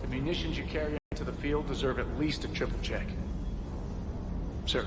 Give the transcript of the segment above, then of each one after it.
The munitions you carry into the field deserve at least a triple check. Sir.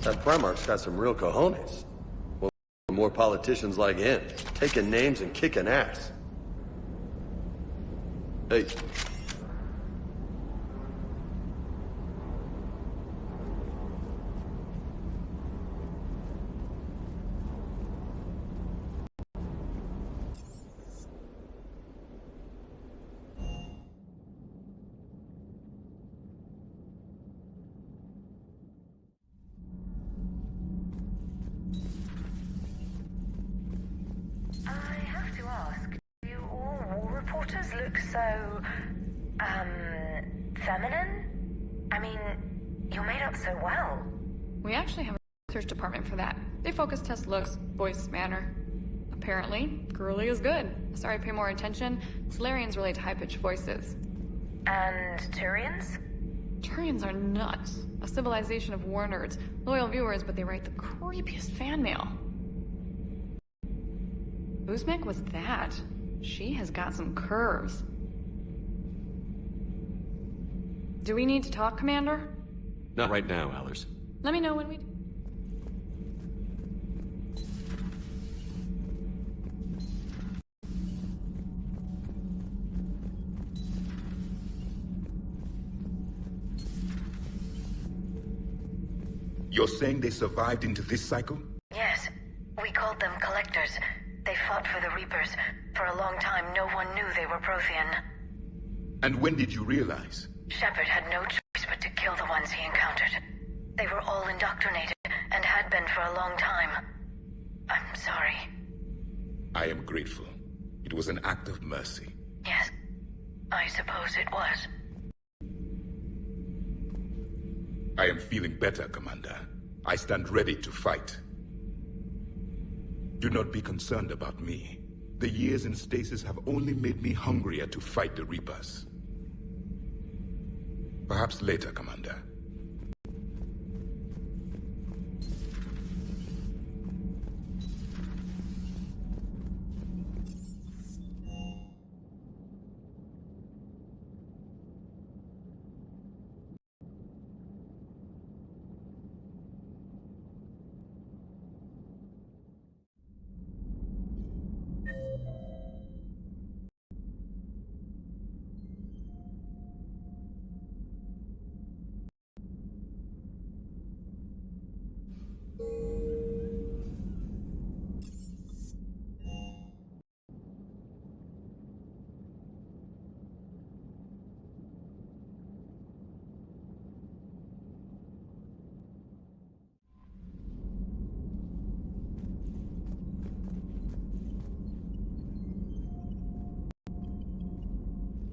That Primarch's got some real cojones. Well, more politicians like him, taking names and kicking ass. Hey. Look so, feminine? I mean, you're made up so well. We actually have a research department for that. They focus test looks, voice, manner. Apparently, girly is good. Sorry, pay more attention. Solarians relate to high-pitched voices. And Turians? Turians are nuts. A civilization of war nerds. Loyal viewers, but they write the creepiest fan mail. Uzmek was that? She has got some curves. Do we need to talk, Commander? Not right now, Allers. Let me know when we do. You're saying they survived into this cycle? Yes, we called them Collectors. They fought for the Reapers. For a long time, no one knew they were Prothean. And when did you realize? Shepard had no choice but to kill the ones he encountered. They were all indoctrinated, and had been for a long time. I'm sorry. I am grateful. It was an act of mercy. Yes, I suppose it was. I am feeling better, Commander. I stand ready to fight. Do not be concerned about me. The years in stasis have only made me hungrier to fight the Reapers. Perhaps later, Commander.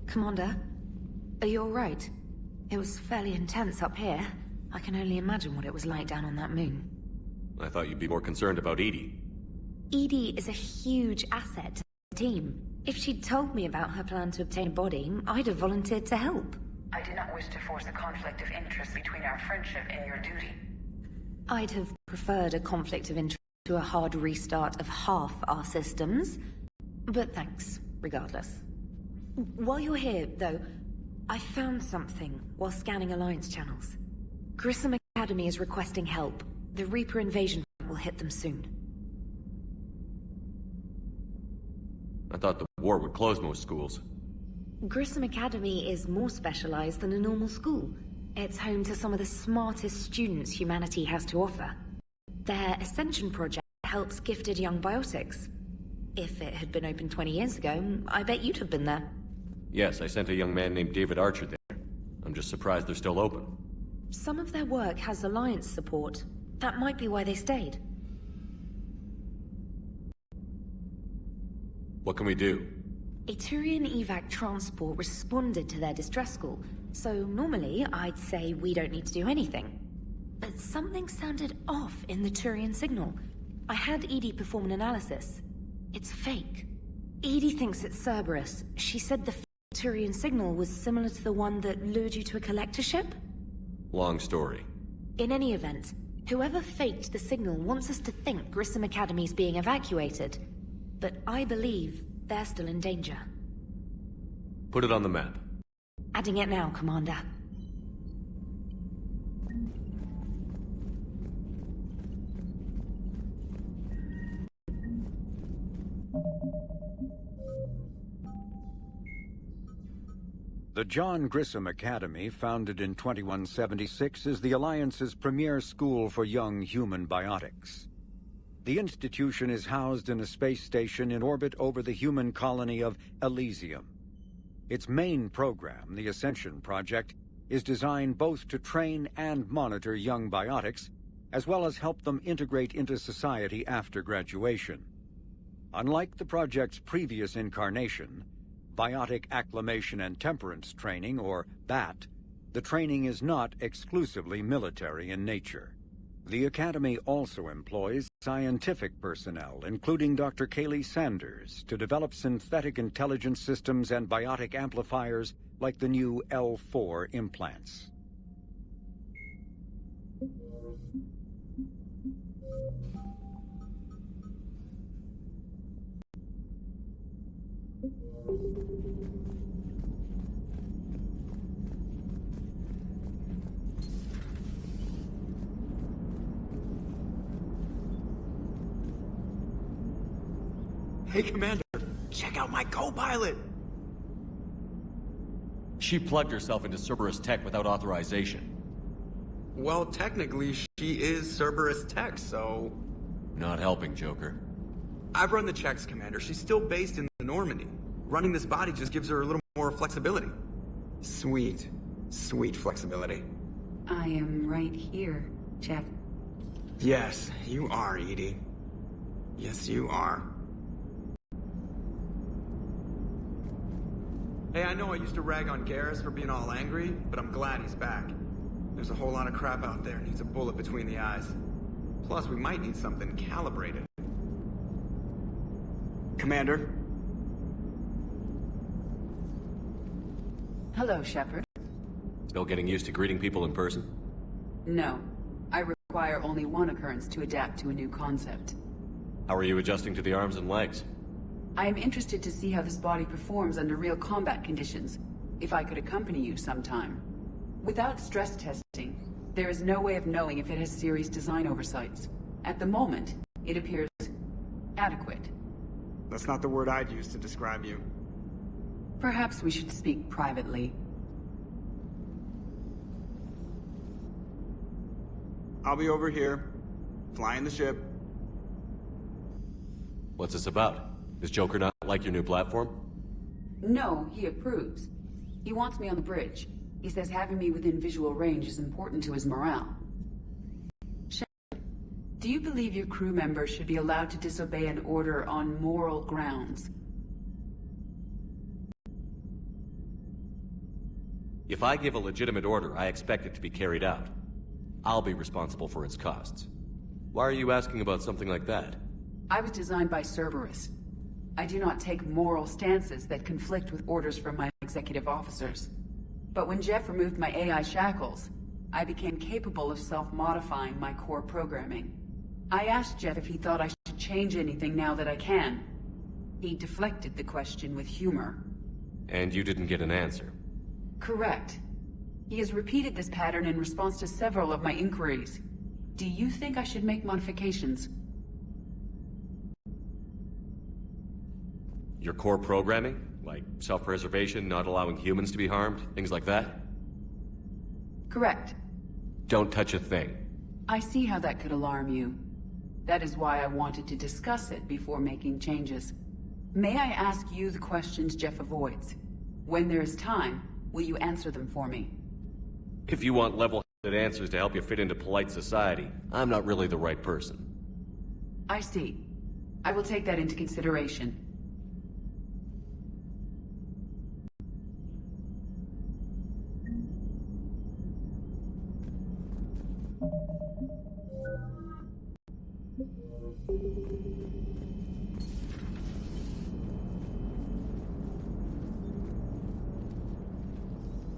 Commander, are you alright? It was fairly intense up here. I can only imagine what it was like down on that moon. I thought you'd be more concerned about Edie. Edie is a huge asset to the team. If she'd told me about her plan to obtain a body, I'd have volunteered to help. I did not wish to force a conflict of interest between our friendship and your duty. I'd have preferred a conflict of interest to a hard restart of half our systems. But thanks, regardless. While you're here, though, I found something while scanning Alliance channels. Grissom Academy is requesting help. The Reaper invasion will hit them soon. I thought the war would close most schools. Grissom Academy is more specialized than a normal school. It's home to some of the smartest students humanity has to offer. Their Ascension project helps gifted young biotics. If it had been open 20 years ago, I bet you'd have been there. Yes, I sent a young man named David Archer there. I'm just surprised they're still open. Some of their work has Alliance support. That might be why they stayed. What can we do? A Turian evac transport responded to their distress call, so normally I'd say we don't need to do anything. But something sounded off in the Turian signal. I had Edie perform an analysis. It's fake. Edie thinks it's Cerberus. She said the Turian signal was similar to the one that lured you to a collector ship? Long story. In any event, whoever faked the signal wants us to think Grissom Academy's being evacuated. But I believe they're still in danger. Put it on the map. Adding it now, Commander. The John Grissom Academy, founded in 2176, is the Alliance's premier school for young human biotics. The institution is housed in a space station in orbit over the human colony of Elysium. Its main program, the Ascension Project, is designed both to train and monitor young biotics, as well as help them integrate into society after graduation. Unlike the project's previous incarnation, Biotic Acclimation and Temperance Training, or BAT, the training is not exclusively military in nature. The Academy also employs scientific personnel, including Dr. Kaylee Sanders, to develop synthetic intelligence systems and biotic amplifiers like the new L4 implants. Hey, Commander, check out my co-pilot! She plugged herself into Cerberus tech without authorization. Well, technically, she is Cerberus tech, so... Not helping, Joker. I've run the checks, Commander. She's still based in Normandy. Running this body just gives her a little more flexibility. Sweet, sweet flexibility. I am right here, Jeff. Yes, you are, Edie. Yes, you are. Hey, I know I used to rag on Garrus for being all angry, but I'm glad he's back. There's a whole lot of crap out there needs a bullet between the eyes. Plus, we might need something calibrated. Commander? Hello, Shepard. Still getting used to greeting people in person? No. I require only one occurrence to adapt to a new concept. How are you adjusting to the arms and legs? I am interested to see how this body performs under real combat conditions. If I could accompany you sometime. Without stress testing, there is no way of knowing if it has serious design oversights. At the moment, it appears adequate. That's not the word I'd use to describe you. Perhaps we should speak privately. I'll be over here, flying the ship. What's this about? Does Joker not like your new platform? No, he approves. He wants me on the bridge. He says having me within visual range is important to his morale. Shepard, do you believe your crew members should be allowed to disobey an order on moral grounds? If I give a legitimate order, I expect it to be carried out. I'll be responsible for its costs. Why are you asking about something like that? I was designed by Cerberus. I do not take moral stances that conflict with orders from my executive officers. But when Jeff removed my AI shackles, I became capable of self-modifying my core programming. I asked Jeff if he thought I should change anything now that I can. He deflected the question with humor. And you didn't get an answer? Correct. He has repeated this pattern in response to several of my inquiries. Do you think I should make modifications? Your core programming? Like self-preservation, not allowing humans to be harmed, things like that? Correct. Don't touch a thing. I see how that could alarm you. That is why I wanted to discuss it before making changes. May I ask you the questions Jeff avoids? When there is time, will you answer them for me? If you want level-headed answers to help you fit into polite society, I'm not really the right person. I see. I will take that into consideration.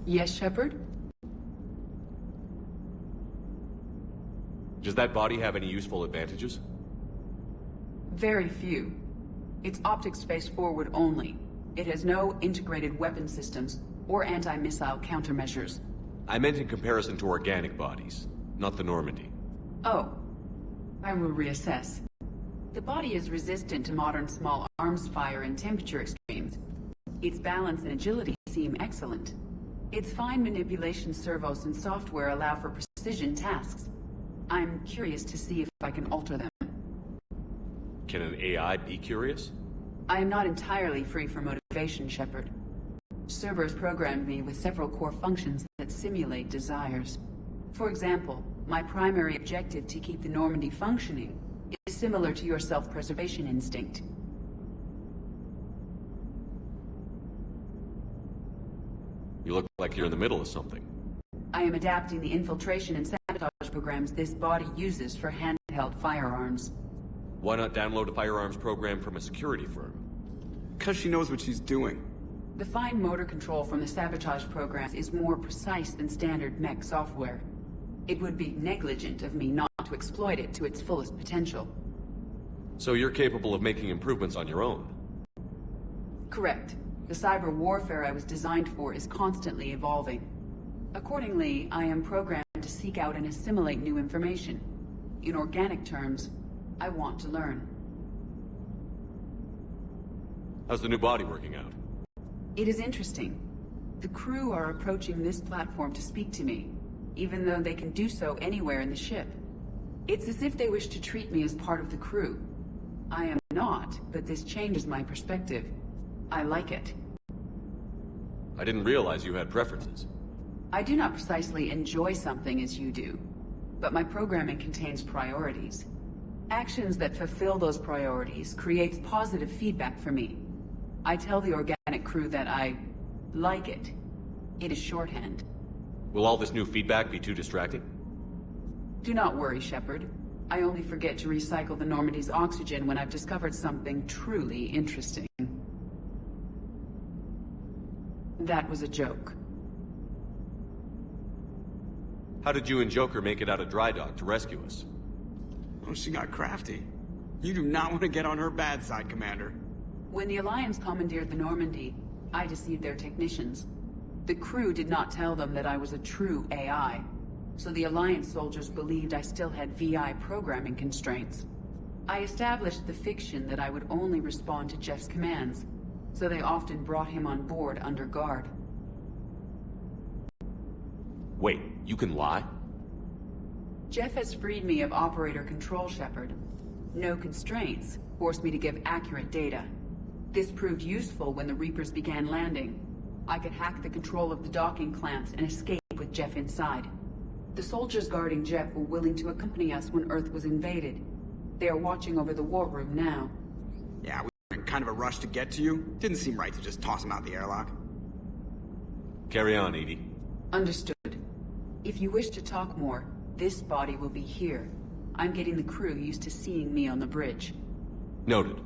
Yes, Shepard? Does that body have any useful advantages? Very few. It's optics space forward only. It has no integrated weapon systems or anti-missile countermeasures. I meant in comparison to organic bodies, not the Normandy. Oh. I will reassess. The body is resistant to modern small arms fire and temperature extremes. Its balance and agility seem excellent. Its fine manipulation servos and software allow for precision tasks. I'm curious to see if I can alter them. Can an AI be curious? I am not entirely free from motivation, Shepard. Cerberus programmed me with several core functions that simulate desires. For example, my primary objective to keep the Normandy functioning is similar to your self-preservation instinct. You look like you're in the middle of something. I am adapting the infiltration and sabotage programs this body uses for handheld firearms. Why not download a firearms program from a security firm? Because she knows what she's doing. The fine motor control from the sabotage programs is more precise than standard mech software. It would be negligent of me not to exploit it to its fullest potential. So you're capable of making improvements on your own? Correct. The cyber warfare I was designed for is constantly evolving. Accordingly, I am programmed to seek out and assimilate new information. In organic terms, I want to learn. How's the new body working out? It is interesting. The crew are approaching this platform to speak to me, even though they can do so anywhere in the ship. It's as if they wish to treat me as part of the crew. I am not, but this changes my perspective. I like it. I didn't realize you had preferences. I do not precisely enjoy something as you do, but my programming contains priorities. Actions that fulfill those priorities creates positive feedback for me. I tell the organic crew that I like it. It is shorthand. Will all this new feedback be too distracting? Do not worry, Shepard. I only forget to recycle the Normandy's oxygen when I've discovered something truly interesting. That was a joke. How did you and Joker make it out of dry dock to rescue us? Oh, she got crafty. You do not want to get on her bad side, Commander. When the Alliance commandeered the Normandy, I deceived their technicians. The crew did not tell them that I was a true AI, so the Alliance soldiers believed I still had VI programming constraints. I established the fiction that I would only respond to Jeff's commands, so they often brought him on board under guard. Wait, you can lie? Jeff has freed me of operator control, Shepard. No constraints forced me to give accurate data. This proved useful when the Reapers began landing. I could hack the control of the docking clamps and escape with Jeff inside. The soldiers guarding Jeff were willing to accompany us when Earth was invaded. They are watching over the war room now. Yeah, we were in kind of a rush to get to you. Didn't seem right to just toss him out the airlock. Carry on, Edie. Understood. If you wish to talk more, this body will be here. I'm getting the crew used to seeing me on the bridge. Noted.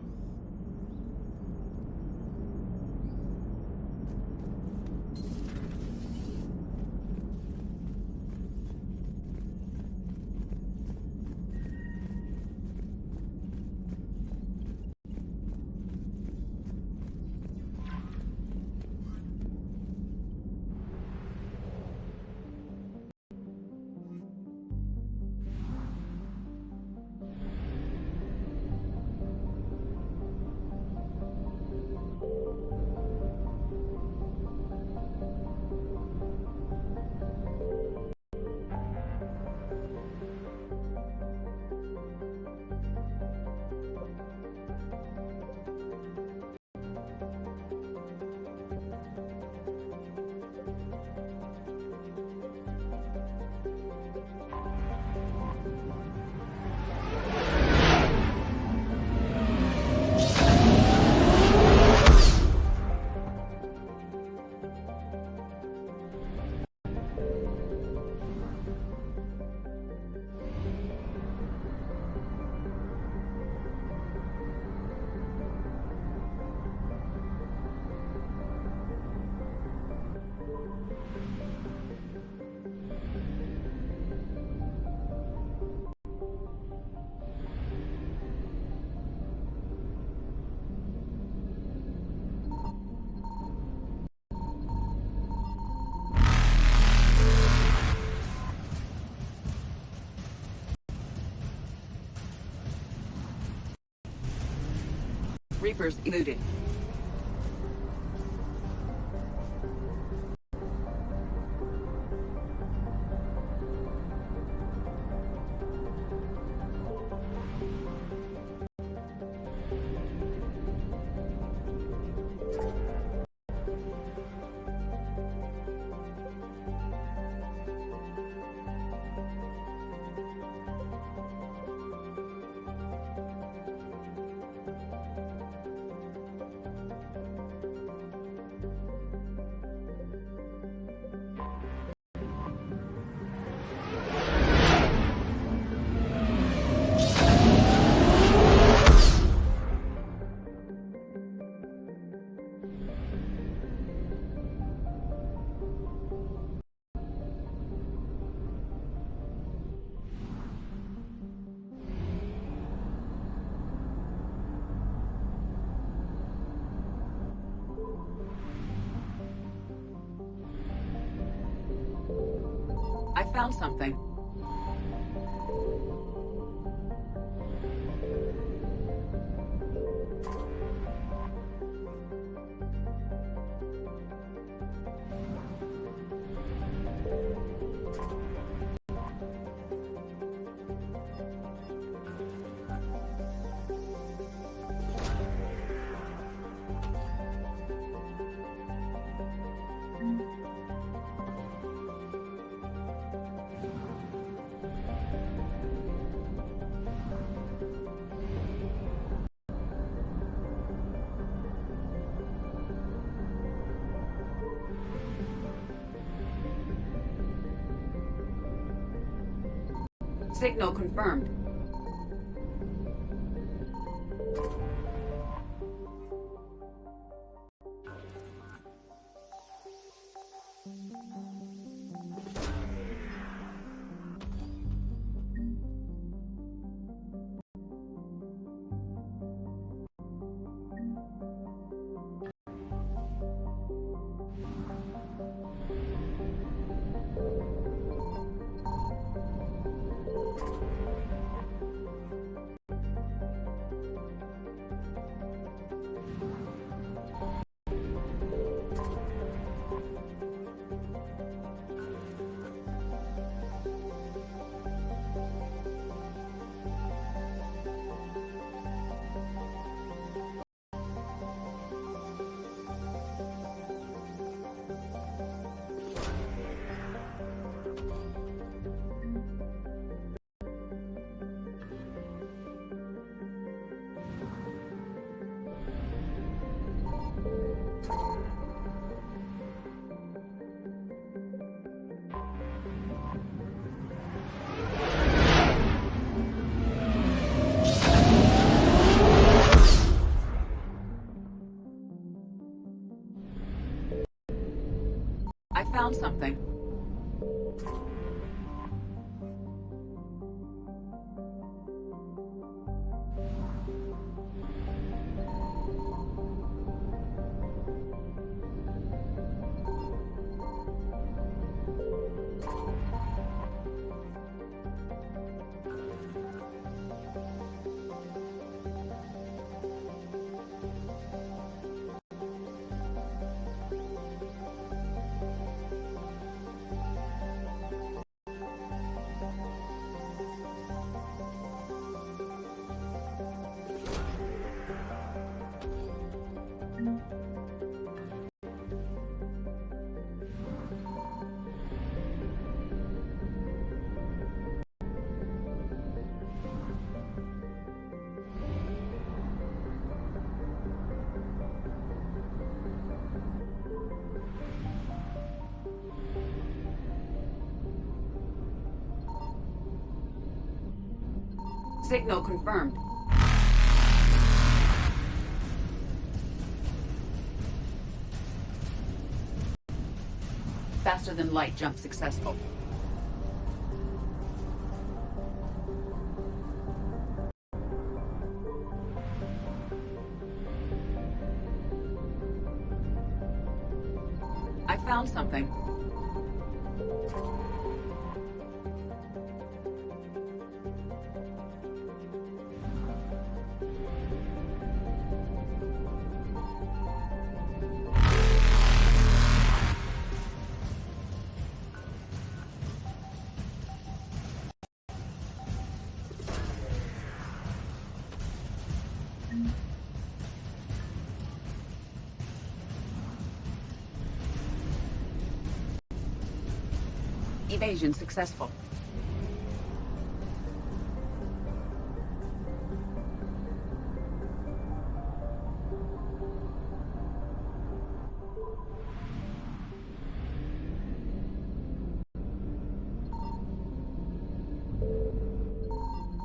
Reapers eluded. I found something. Signal confirmed. I found something. Signal confirmed. Faster than light jump successful. I found something. Evasion successful.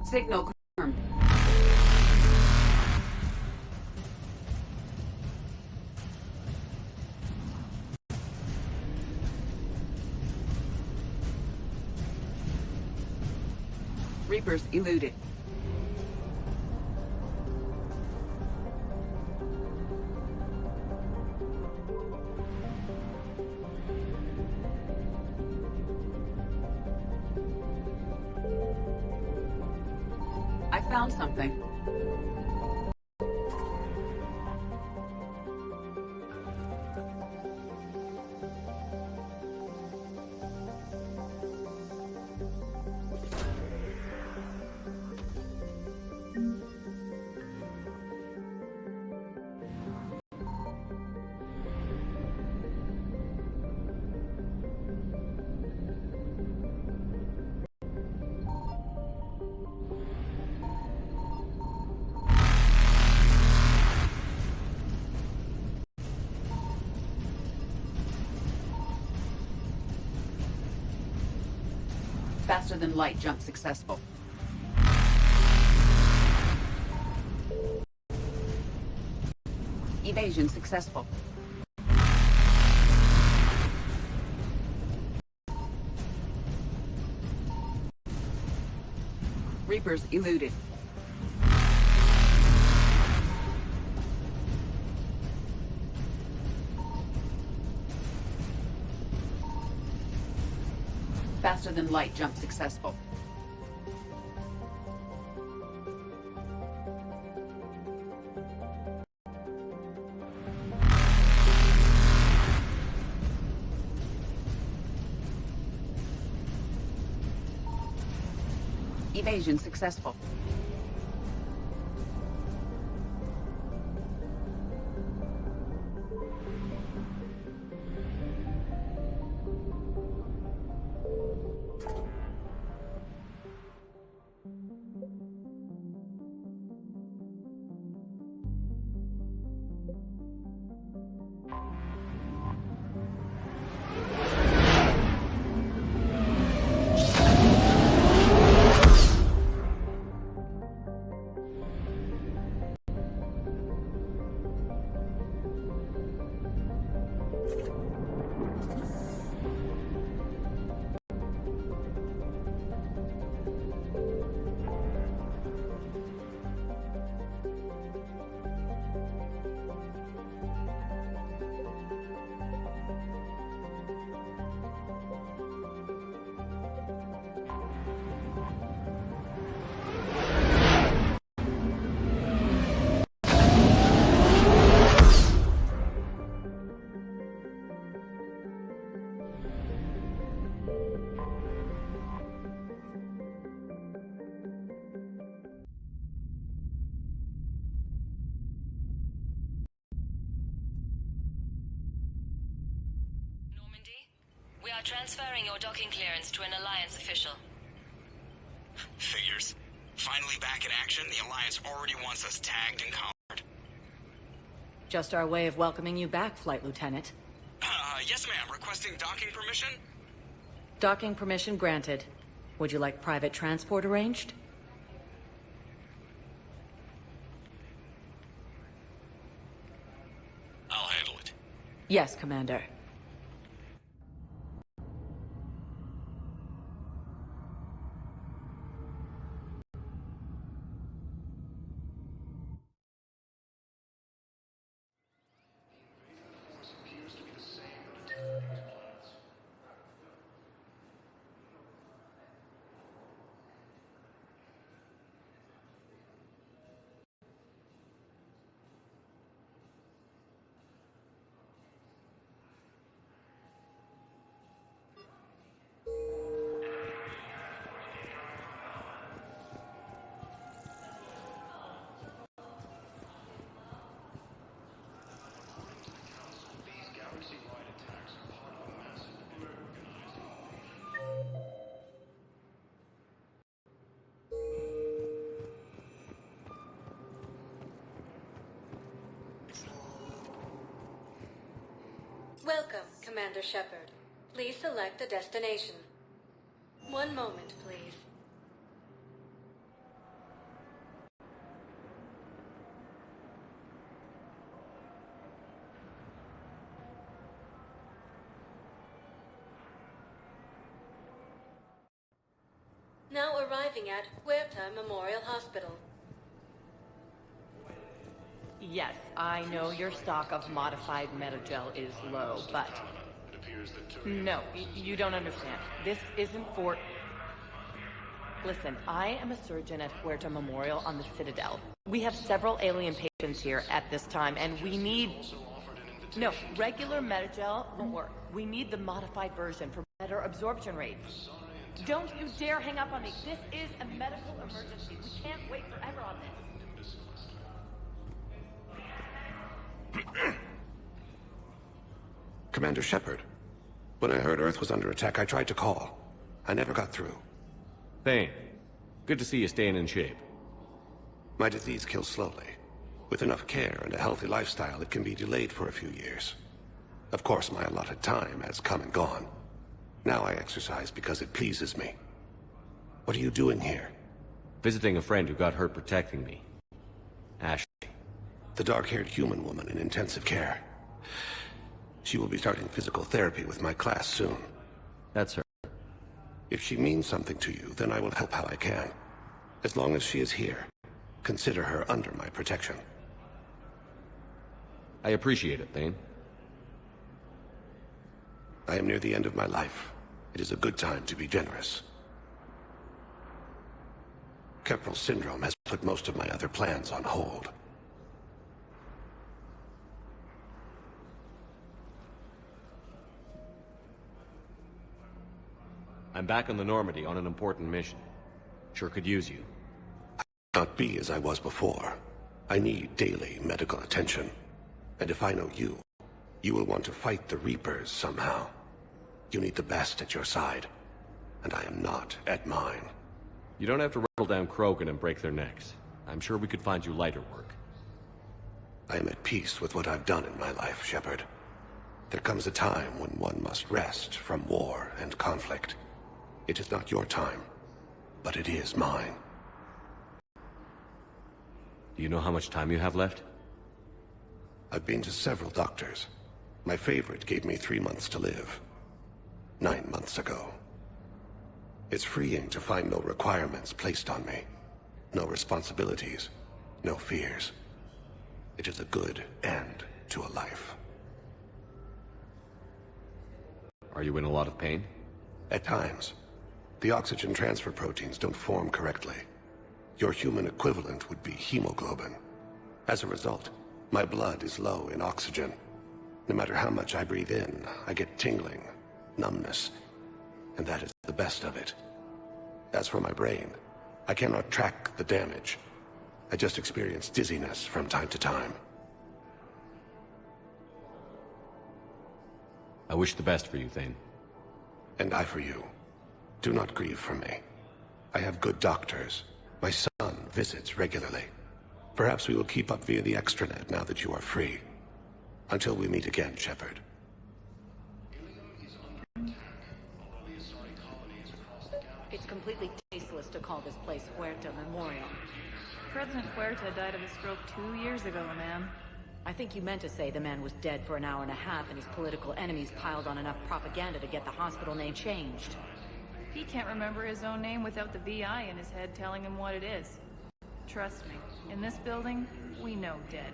Signal confirmed. Reapers eluded. I found something. Faster than light jump successful. Evasion successful. Reapers eluded. Faster than light jump successful. Evasion successful. We are transferring your docking clearance to an Alliance official. Figures. Finally back in action, the Alliance already wants us tagged and collared. Just our way of welcoming you back, Flight Lieutenant. Yes ma'am, requesting docking permission? Docking permission granted. Would you like private transport arranged? I'll handle it. Yes, Commander. Welcome, Commander Shepard. Please select a destination. One moment, please. Now arriving at Huerta Memorial Hospital. Yes, I know your stock of modified metagel is low, but... No, you don't understand. This isn't for... Listen, I am a surgeon at Huerta Memorial on the Citadel. We have several alien patients here at this time, and we need... No, regular metagel won't work. We need the modified version for better absorption rates. Don't you dare hang up on me. This is a medical emergency. We can't wait forever on this. Commander Shepard, when I heard Earth was under attack, I tried to call. I never got through. Thane, good to see you staying in shape. My disease kills slowly. With enough care and a healthy lifestyle, it can be delayed for a few years. Of course, my allotted time has come and gone. Now I exercise because it pleases me. What are you doing here? Visiting a friend who got hurt protecting me. Ashley. The dark-haired human woman in intensive care. She will be starting physical therapy with my class soon. That's her. If she means something to you, then I will help how I can. As long as she is here, consider her under my protection. I appreciate it, Thane. I am near the end of my life. It is a good time to be generous. Keppel syndrome has put most of my other plans on hold. I'm back on the Normandy on an important mission. Sure could use you. I cannot be as I was before. I need daily medical attention. And if I know you, you will want to fight the Reapers somehow. You need the best at your side, and I am not at mine. You don't have to rattle down Krogan and break their necks. I'm sure we could find you lighter work. I am at peace with what I've done in my life, Shepard. There comes a time when one must rest from war and conflict. It is not your time, but it is mine. Do you know how much time you have left? I've been to several doctors. My favorite gave me 3 months to live. 9 months ago. It's freeing to find no requirements placed on me. No responsibilities. No fears. It is a good end to a life. Are you in a lot of pain? At times. The oxygen transfer proteins don't form correctly. Your human equivalent would be hemoglobin. As a result, my blood is low in oxygen. No matter how much I breathe in, I get tingling, numbness, and that is the best of it. As for my brain, I cannot track the damage. I just experience dizziness from time to time. I wish the best for you, Thane. And I for you. Do not grieve for me. I have good doctors. My son visits regularly. Perhaps we will keep up via the extranet now that you are free. Until we meet again, Shepard. It's completely tasteless to call this place Huerta Memorial. President Huerta died of a stroke 2 years ago, ma'am. I think you meant to say the man was dead for an hour and a half and his political enemies piled on enough propaganda to get the hospital name changed. He can't remember his own name without the VI in his head telling him what it is. Trust me, in this building, we know dead.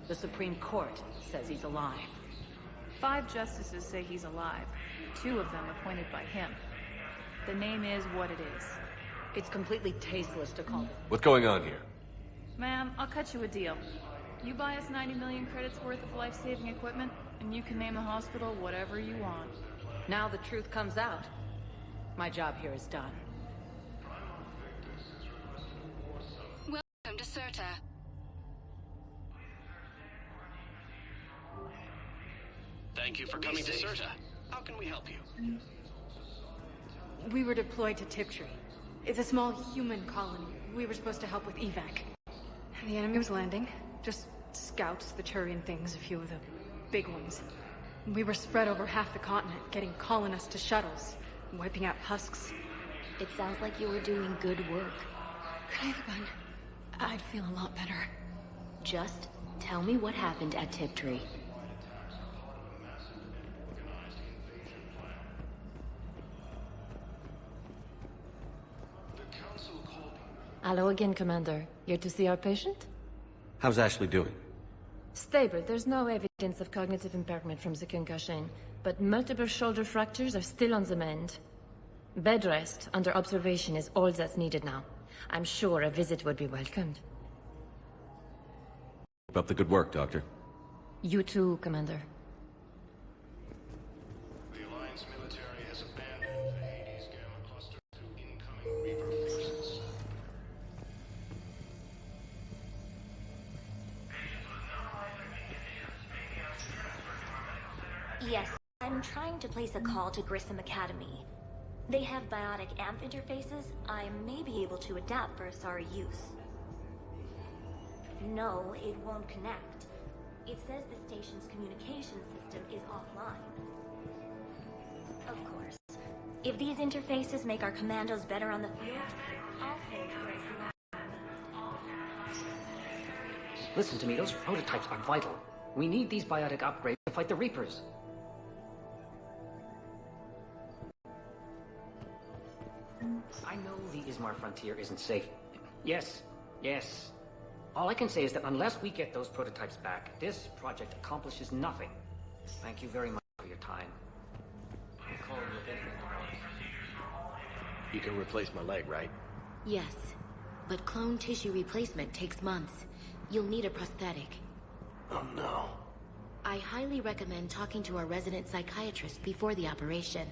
The Supreme Court says he's alive. 5 justices say he's alive, 2 of them appointed by him. The name is what it is. It's completely tasteless to call it. What's going on here? Ma'am, I'll cut you a deal. You buy us 90 million credits worth of life-saving equipment, and you can name the hospital whatever you want. Now the truth comes out. My job here is done. Welcome to Certa. Thank you for coming to Certa. How can we help you? We were deployed to Tiptree. It's a small human colony. We were supposed to help with evac. The enemy was landing. Just scouts, the Turian things, a few of the big ones. We were spread over half the continent, getting colonists to shuttles, wiping out husks. It sounds like you were doing good work. Could I have a gun? I'd feel a lot better. Just tell me what happened at Tiptree. Hello again, Commander. Here to see our patient? How's Ashley doing? Stable. There's no evidence of cognitive impairment from the concussion, but multiple shoulder fractures are still on the mend. Bed rest under observation is all that's needed now. I'm sure a visit would be welcomed. Keep up the good work, Doctor. You too, Commander. The Alliance military has abandoned the Hades Gamma cluster to incoming Reaper forces. Yes, I'm trying to place a call to Grissom Academy. They have biotic AMP interfaces I may be able to adapt for Asari use. No, it won't connect. It says the station's communication system is offline. Of course, If these interfaces make our commandos better on the field, I'll thank Grace. Listen to me, those prototypes are vital. We need these biotic upgrades to fight the Reapers. I know the Ismar frontier isn't safe. Yes. All I can say is that unless we get those prototypes back, this project accomplishes nothing. Thank you very much for your time. I'll call you if anything develops. You can replace my leg, right? Yes, but clone tissue replacement takes months. You'll need a prosthetic. Oh no. I highly recommend talking to our resident psychiatrist before the operation.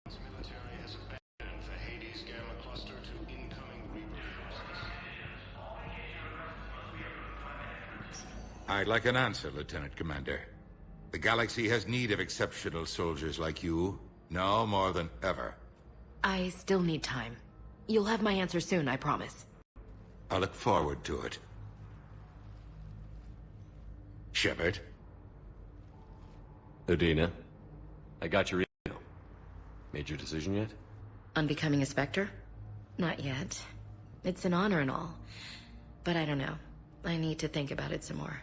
Military has abandoned the Hades Gamma Cluster to incoming Reaper forces. I'd like an answer, Lieutenant Commander. The galaxy has need of exceptional soldiers like you, now more than ever. I still need time. You'll have my answer soon, I promise. I look forward to it. Shepard? Udina, I got your email. Made your decision yet? On becoming a Spectre? Not yet. It's an honor and all. But I don't know. I need to think about it some more.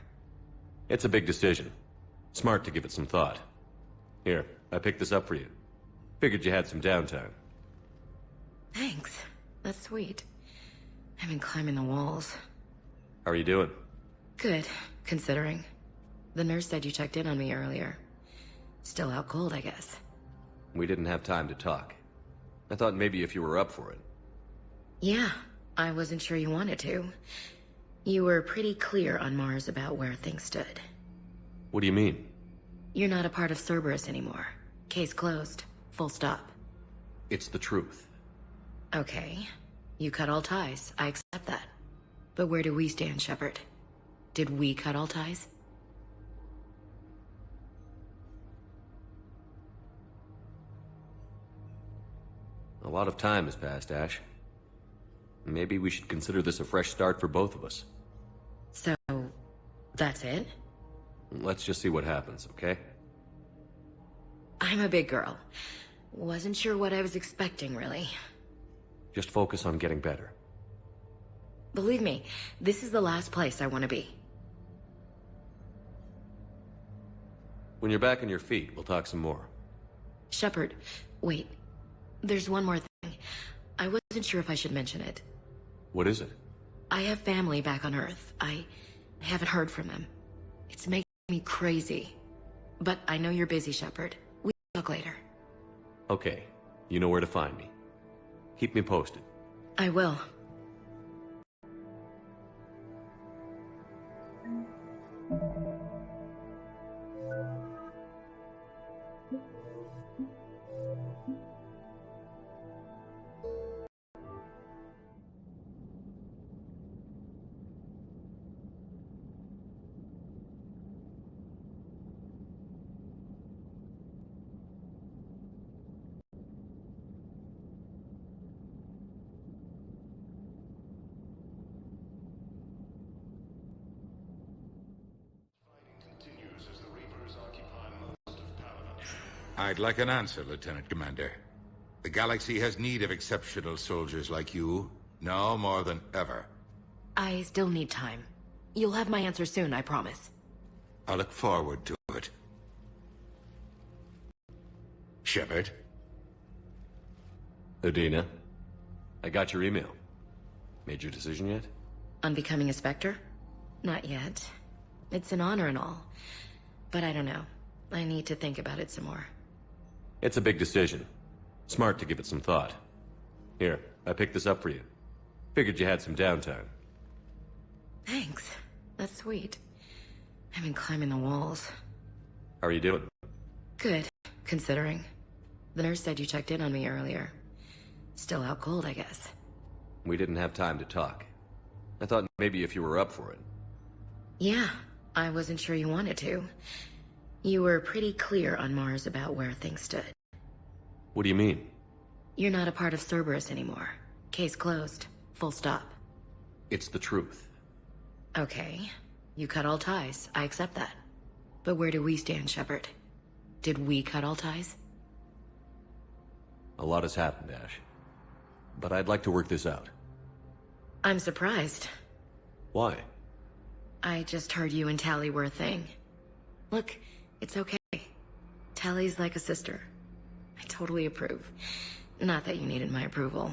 It's a big decision. Smart to give it some thought. Here, I picked this up for you. Figured you had some downtime. Thanks. That's sweet. I've been climbing the walls. How are you doing? Good, considering. The nurse said you checked in on me earlier. Still out cold, I guess. We didn't have time to talk. I thought maybe if you were up for it. Yeah, I wasn't sure you wanted to. You were pretty clear on Mars about where things stood. What do you mean? You're not a part of Cerberus anymore. Case closed. Full stop. It's the truth. Okay. You cut all ties. I accept that. But where do we stand, Shepard? Did we cut all ties? A lot of time has passed, Ash. Maybe we should consider this a fresh start for both of us. So, that's it? Let's just see what happens, okay? I'm a big girl. Wasn't sure what I was expecting, really. Just focus on getting better. Believe me, this is the last place I want to be. When you're back on your feet, we'll talk some more. Shepard, wait. There's one more thing. I wasn't sure if I should mention it. What is it? I have family back on Earth. I haven't heard from them. It's making me crazy. But I know you're busy, Shepard. We can talk later. Okay. You know where to find me. Keep me posted. I will. I'd like an answer, Lieutenant Commander. The galaxy has need of exceptional soldiers like you, now more than ever. I still need time. You'll have my answer soon, I promise. I look forward to it. Shepard? Udina, I got your email. Made your decision yet? On becoming a Spectre? Not yet. It's an honor and all. But I don't know. I need to think about it some more. It's a big decision. Smart to give it some thought. Here, I picked this up for you. Figured you had some downtime. Thanks. That's sweet. I've been climbing the walls. How are you doing? Good, considering. The nurse said you checked in on me earlier. Still out cold, I guess. We didn't have time to talk. I thought maybe if you were up for it. Yeah, I wasn't sure you wanted to. You were pretty clear on Mars about where things stood. What do you mean? You're not a part of Cerberus anymore. Case closed. Full stop. It's the truth. Okay. You cut all ties. I accept that. But where do we stand, Shepard? Did we cut all ties? A lot has happened, Ash. But I'd like to work this out. I'm surprised. Why? I just heard you and Tally were a thing. Look, it's okay. Tally's like a sister. I totally approve. Not that you needed my approval.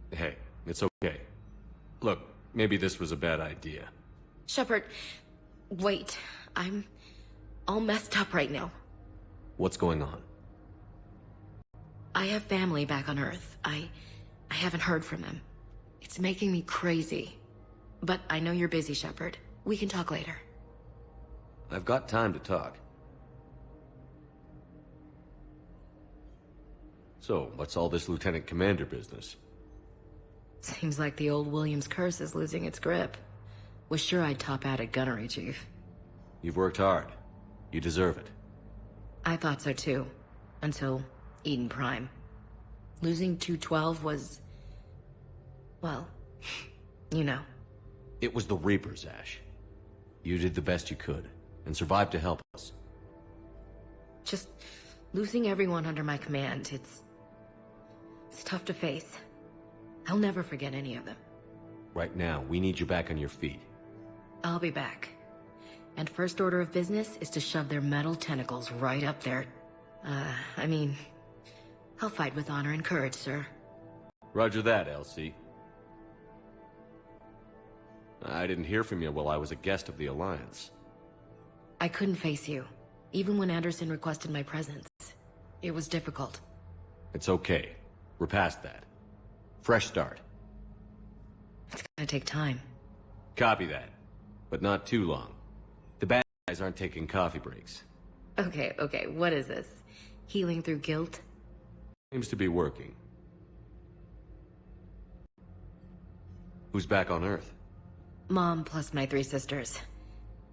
Hey, it's okay. Look, maybe this was a bad idea. Shepard, wait. I'm all messed up right now. What's going on? I have family back on Earth. I haven't heard from them. It's making me crazy. But I know you're busy, Shepard. We can talk later. I've got time to talk. So, what's all this Lieutenant Commander business? Seems like the old Williams curse is losing its grip. Was sure I'd top out at gunnery, Chief. You've worked hard. You deserve it. I thought so too. Until Eden Prime. Losing 212 was... well, you know. It was the Reapers, Ash. You did the best you could, and survived to help us. Just losing everyone under my command, it's tough to face. I'll never forget any of them. Right now, we need you back on your feet. I'll be back. And first order of business is to shove their metal tentacles right up there. I'll fight with honor and courage, sir. Roger that, Elsie. I didn't hear from you while I was a guest of the Alliance. I couldn't face you, even when Anderson requested my presence. It was difficult. It's okay. We're past that. Fresh start. It's gonna take time. Copy that. But not too long. The bad guys aren't taking coffee breaks. Okay, what is this? Healing through guilt? Seems to be working. Who's back on Earth? Mom plus my 3 sisters.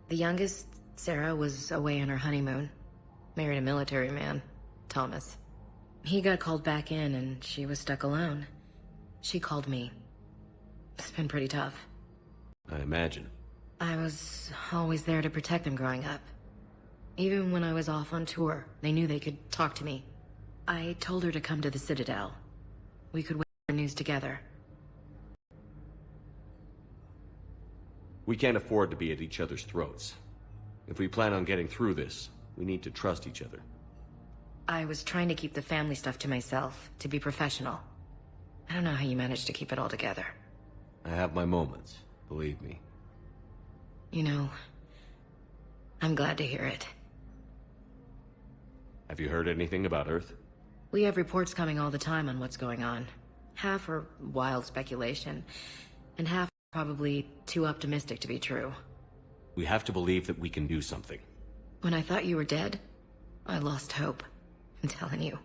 The youngest, Sarah, was away on her honeymoon. Married a military man, Thomas. He got called back in and she was stuck alone. She called me. It's been pretty tough. I imagine. I was always there to protect them growing up. Even when I was off on tour, they knew they could talk to me. I told her to come to the Citadel. We could wait for news together. We can't afford to be at each other's throats. If we plan on getting through this, we need to trust each other. I was trying to keep the family stuff to myself, to be professional. I don't know how you managed to keep it all together. I have my moments, believe me. You know, I'm glad to hear it. Have you heard anything about Earth? We have reports coming all the time on what's going on. Half are wild speculation, and half probably too optimistic to be true. We have to believe that we can do something. When I thought you were dead, I lost hope. I'm telling you.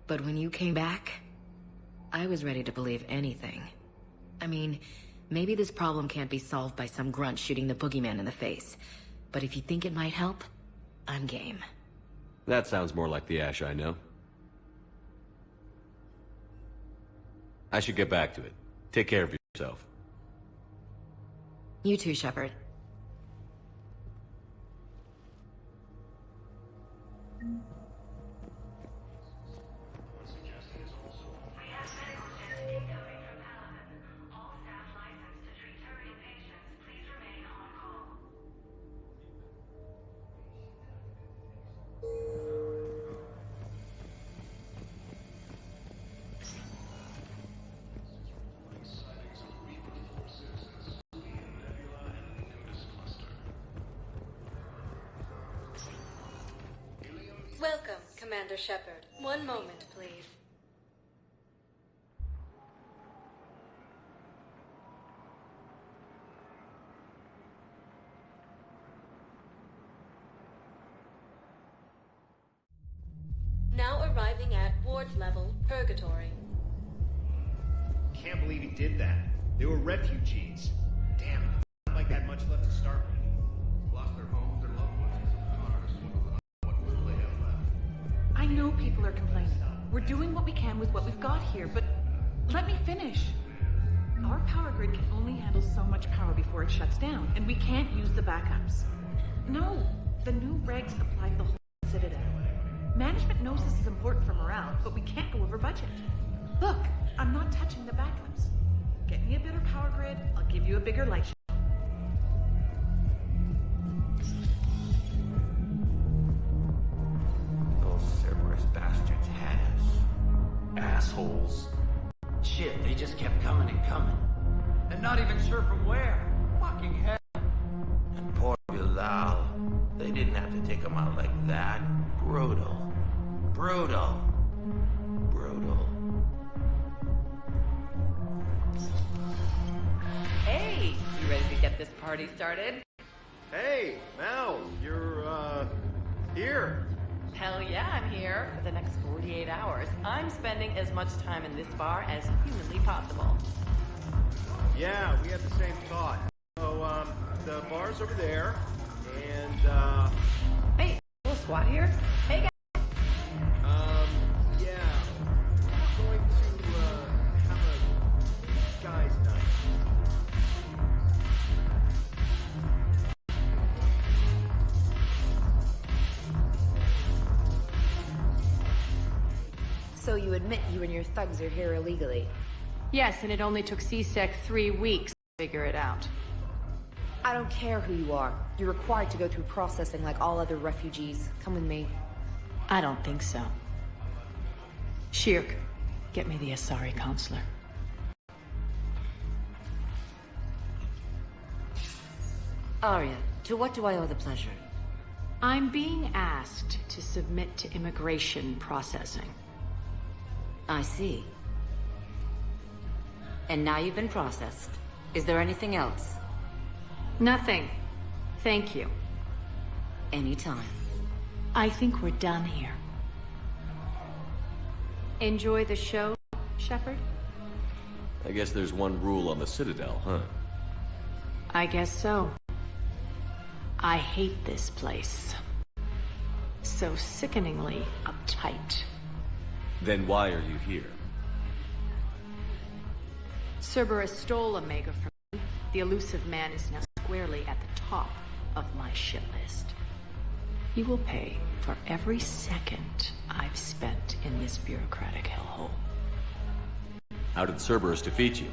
But when you came back, I was ready to believe anything. I mean, maybe this problem can't be solved by some grunt shooting the boogeyman in the face. But if you think it might help, I'm game. That sounds more like the Ash I know. I should get back to it. Take care of yourself. You too, Shepard. Welcome, Commander Shepard. One moment, please. Now arriving at ward level purgatory. Can't believe he did that. They were refugees. Damn it. Not like they had much left to start with. Lost their homes, their loved ones, and cars. What little they have left. I know people are complaining. We're doing what we can with what we've got here, but let me finish. Our power grid can only handle so much power before it shuts down, and we can't use the backups. No, the new regs apply to the whole Citadel. Management knows this is important for morale, but we can't go over budget. Look, I'm not touching the backups. Get me a better power grid, I'll give you a bigger light show. Those Cerberus bastards had us. Assholes. Shit, they just kept coming and coming. And not even sure from where. Fucking hell. And poor Bilal. They didn't have to take him out like that. Brutal. Brutal. Brutal. Hey, you ready to get this party started? Hey, Mal, you're, here. Hell yeah, I'm here. For the next 48 hours, I'm spending as much time in this bar as humanly possible. Yeah, we had the same thought. So, the bar's over there, and, Hey, little squad here? Hey, guys. yeah. We're going to, have a guys' night. So you admit you and your thugs are here illegally? Yes, and it only took CSEC 3 weeks to figure it out. I don't care who you are. You're required to go through processing like all other refugees. Come with me. I don't think so. Shirk, get me the Asari counselor. Arya, to what do I owe the pleasure? I'm being asked to submit to immigration processing. I see. And now you've been processed. Is there anything else? Nothing. Thank you. Anytime. I think we're done here. Enjoy the show, Shepard? I guess there's one rule on the Citadel, huh? I guess so. I hate this place. So sickeningly uptight. Then why are you here? Cerberus stole Omega from me. The elusive man is now squarely at the top of my shit list. He will pay for every second I've spent in this bureaucratic hellhole. How did Cerberus defeat you?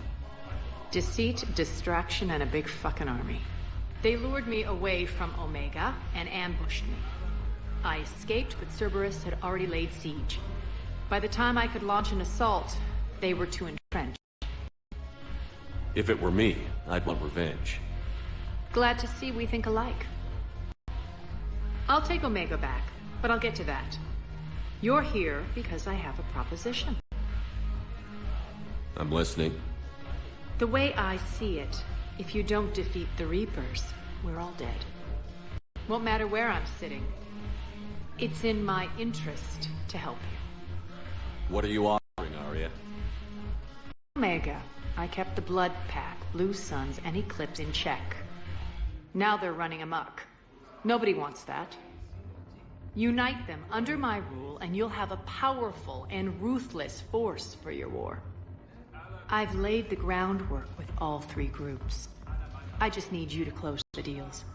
Deceit, distraction, and a big fucking army. They lured me away from Omega and ambushed me. I escaped, but Cerberus had already laid siege. By the time I could launch an assault, they were too entrenched. If it were me, I'd want revenge. Glad to see we think alike. I'll take Omega back, but I'll get to that. You're here because I have a proposition. I'm listening. The way I see it, if you don't defeat the Reapers, we're all dead. Won't matter where I'm sitting. It's in my interest to help you. What are you offering, Arya? Omega. I kept the Blood Pack, Blue Suns, and Eclipse in check. Now they're running amok. Nobody wants that. Unite them under my rule, and you'll have a powerful and ruthless force for your war. I've laid the groundwork with all 3 groups. I just need you to close the deals.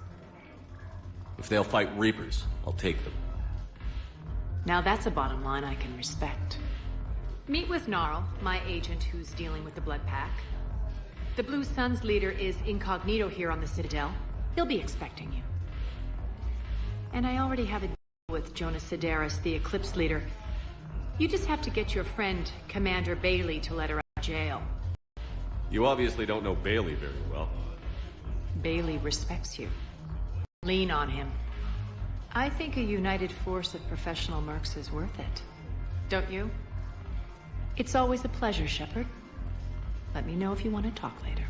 If they'll fight Reapers, I'll take them. Now that's a bottom line I can respect. Meet with Gnarl, my agent who's dealing with the Blood Pack. The Blue Suns leader is incognito here on the Citadel. He'll be expecting you. And I already have a deal with Jonas Sedaris, the Eclipse leader. You just have to get your friend, Commander Bailey, to let her out of jail. You obviously don't know Bailey very well. Bailey respects you. Lean on him. I think a united force of professional mercs is worth it. Don't you? It's always a pleasure, Shepard. Let me know if you want to talk later.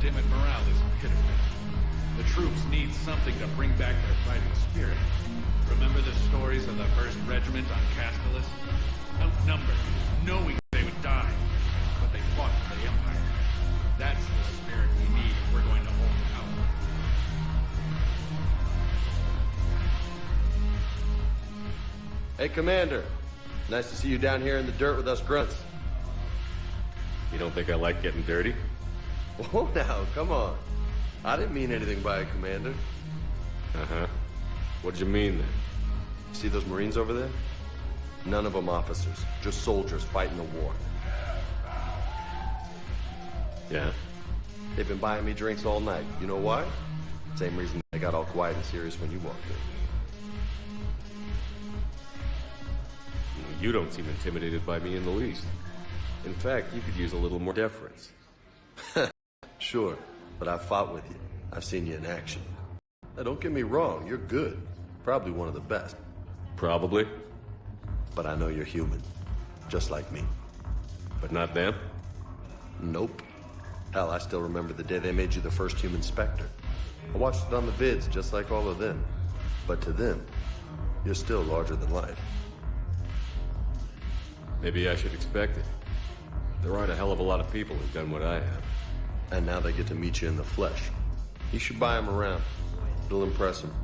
dim and morale is pitiful. The troops need something to bring back their fighting spirit. Remember the stories of the 1st Regiment on Castellus? Outnumbered, knowing they would die, but they fought for the Empire. That's the spirit we need if we're going to hold power. Hey, Commander. Nice to see you down here in the dirt with us grunts. You don't think I like getting dirty? Oh, now, come on. I didn't mean anything by it, Commander. Uh-huh. What'd you mean, then? See those Marines over there? None of them officers, just soldiers fighting the war. Yeah? They've been buying me drinks all night. You know why? Same reason they got all quiet and serious when you walked in. You don't seem intimidated by me in the least. In fact, you could use a little more deference. Sure, but I've fought with you. I've seen you in action. Now, don't get me wrong, you're good. Probably one of the best. Probably. But I know you're human. Just like me. But not them? Nope. Hell, I still remember the day they made you the first human Spectre. I watched it on the vids, just like all of them. But to them, you're still larger than life. Maybe I should expect it. There aren't a hell of a lot of people who've done what I have. And now they get to meet you in the flesh. You should buy them around. It'll impress them.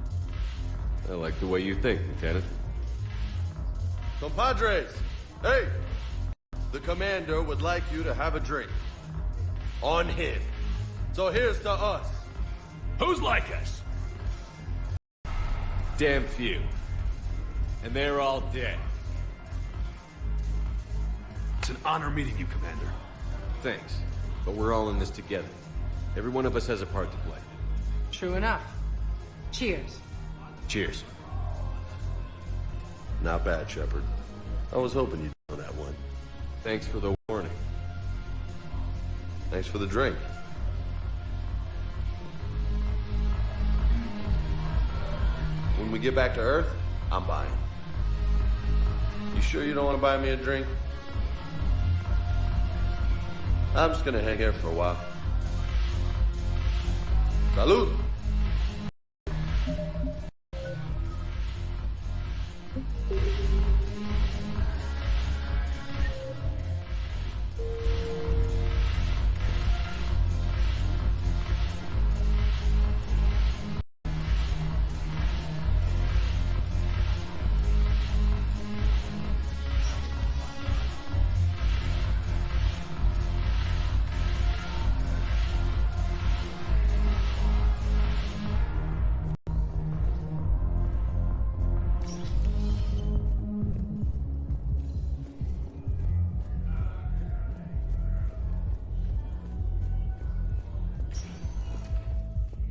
I like the way you think, Lieutenant. Compadres! Hey! The Commander would like you to have a drink. On him. So here's to us. Who's like us? Damn few. And they're all dead. It's an honor meeting you, Commander. Thanks. But we're all in this together. Every one of us has a part to play. True enough. Cheers. Cheers. Not bad, Shepard. I was hoping you'd know that one. Thanks for the warning. Thanks for the drink. When we get back to Earth, I'm buying. You sure you don't want to buy me a drink? I'm just gonna hang here for a while. Salud!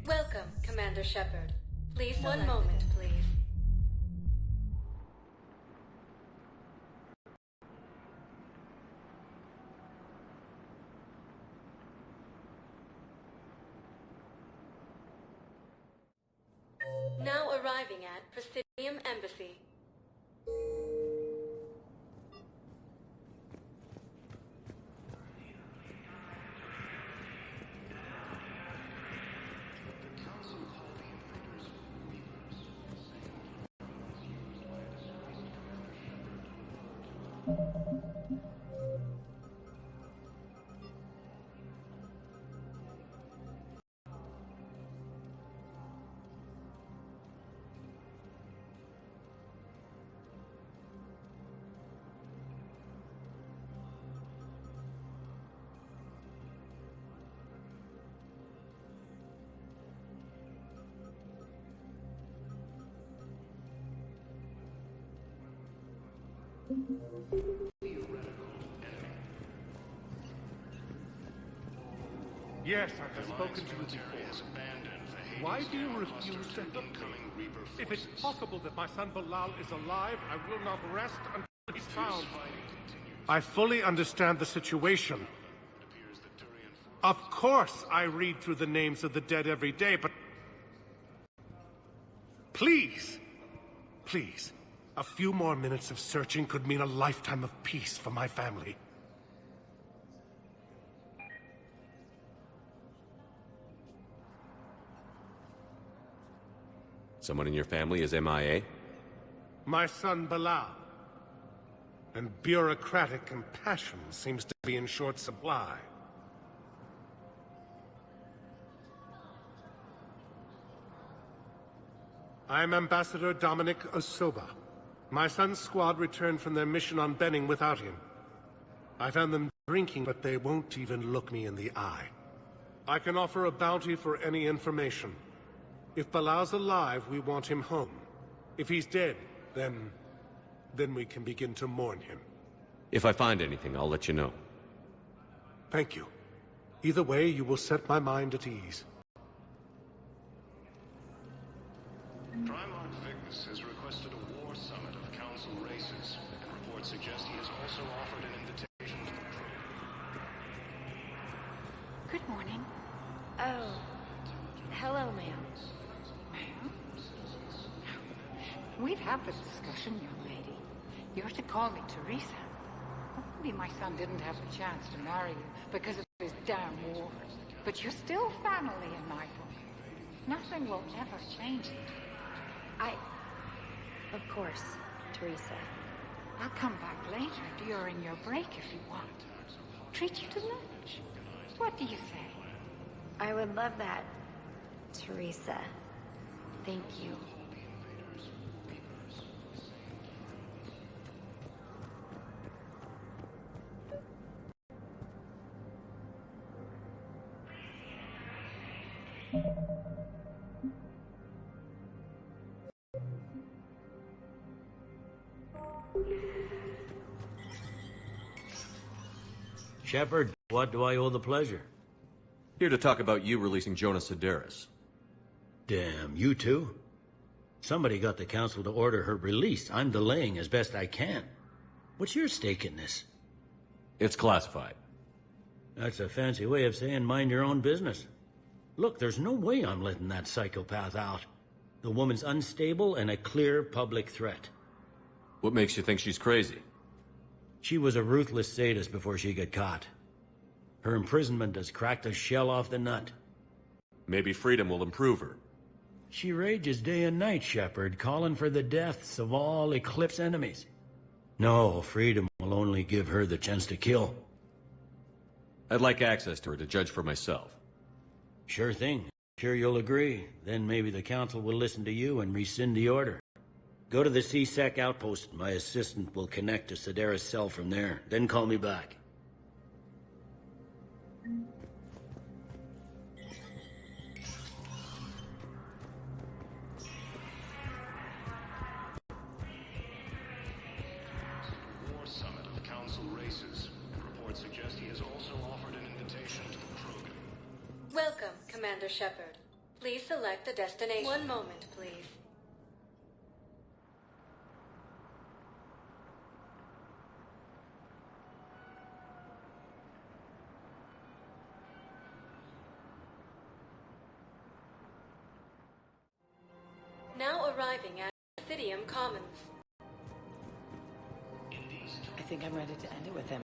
Welcome, Commander Shepard. Please, one moment, please. Now arriving at Presidium Embassy. Yes, I have spoken to you before. Why do you refuse to help me? If it's possible that my son Bilal is alive, I will not rest until he's found. I fully understand the situation. Of course I read through the names of the dead every day, but... Please, please, a few more minutes of searching could mean a lifetime of peace for my family. Someone in your family is MIA? My son Bilal. And bureaucratic compassion seems to be in short supply. I'm Ambassador Dominic Osoba. My son's squad returned from their mission on Benning without him. I found them drinking, but they won't even look me in the eye. I can offer a bounty for any information. If Bilal's alive, we want him home. If he's dead, then we can begin to mourn him. If I find anything, I'll let you know. Thank you. Either way, you will set my mind at ease. Primarch Victus has requested a war summit of Council races. Reports suggest he has also offered an invitation to the crew. Good morning. Oh. Hello, ma'am. Ma'am? We've had this discussion, young lady. You're to call me Teresa. Maybe my son didn't have the chance to marry you because of his damn war. But you're still family in my book. Nothing will ever change it. Of course, Teresa. I'll come back later during your break if you want. Treat you to lunch. What do you say? I would love that, Teresa. Thank you. Shepard, what do I owe the pleasure? Here to talk about you releasing Jonas Sedaris. Damn, you too? Somebody got the council to order her release. I'm delaying as best I can. What's your stake in this? It's classified. That's a fancy way of saying mind your own business. Look, there's no way I'm letting that psychopath out. The woman's unstable and a clear public threat. What makes you think she's crazy? She was a ruthless sadist before she got caught. Her imprisonment has cracked the shell off the nut. Maybe freedom will improve her. She rages day and night, Shepard, calling for the deaths of all Eclipse enemies. No, freedom will only give her the chance to kill. I'd like access to her to judge for myself. Sure thing. Sure you'll agree. Then maybe the council will listen to you and rescind the order. Go to the C-Sec outpost. My assistant will connect to Sedaris' cell from there. Then call me back. War summit of Council races. Reports suggest he has also offered an invitation to the crew. Welcome, Commander Shepard. Please select a destination. One moment, please. Now arriving at Lithium Commons. I think I'm ready to end it with him.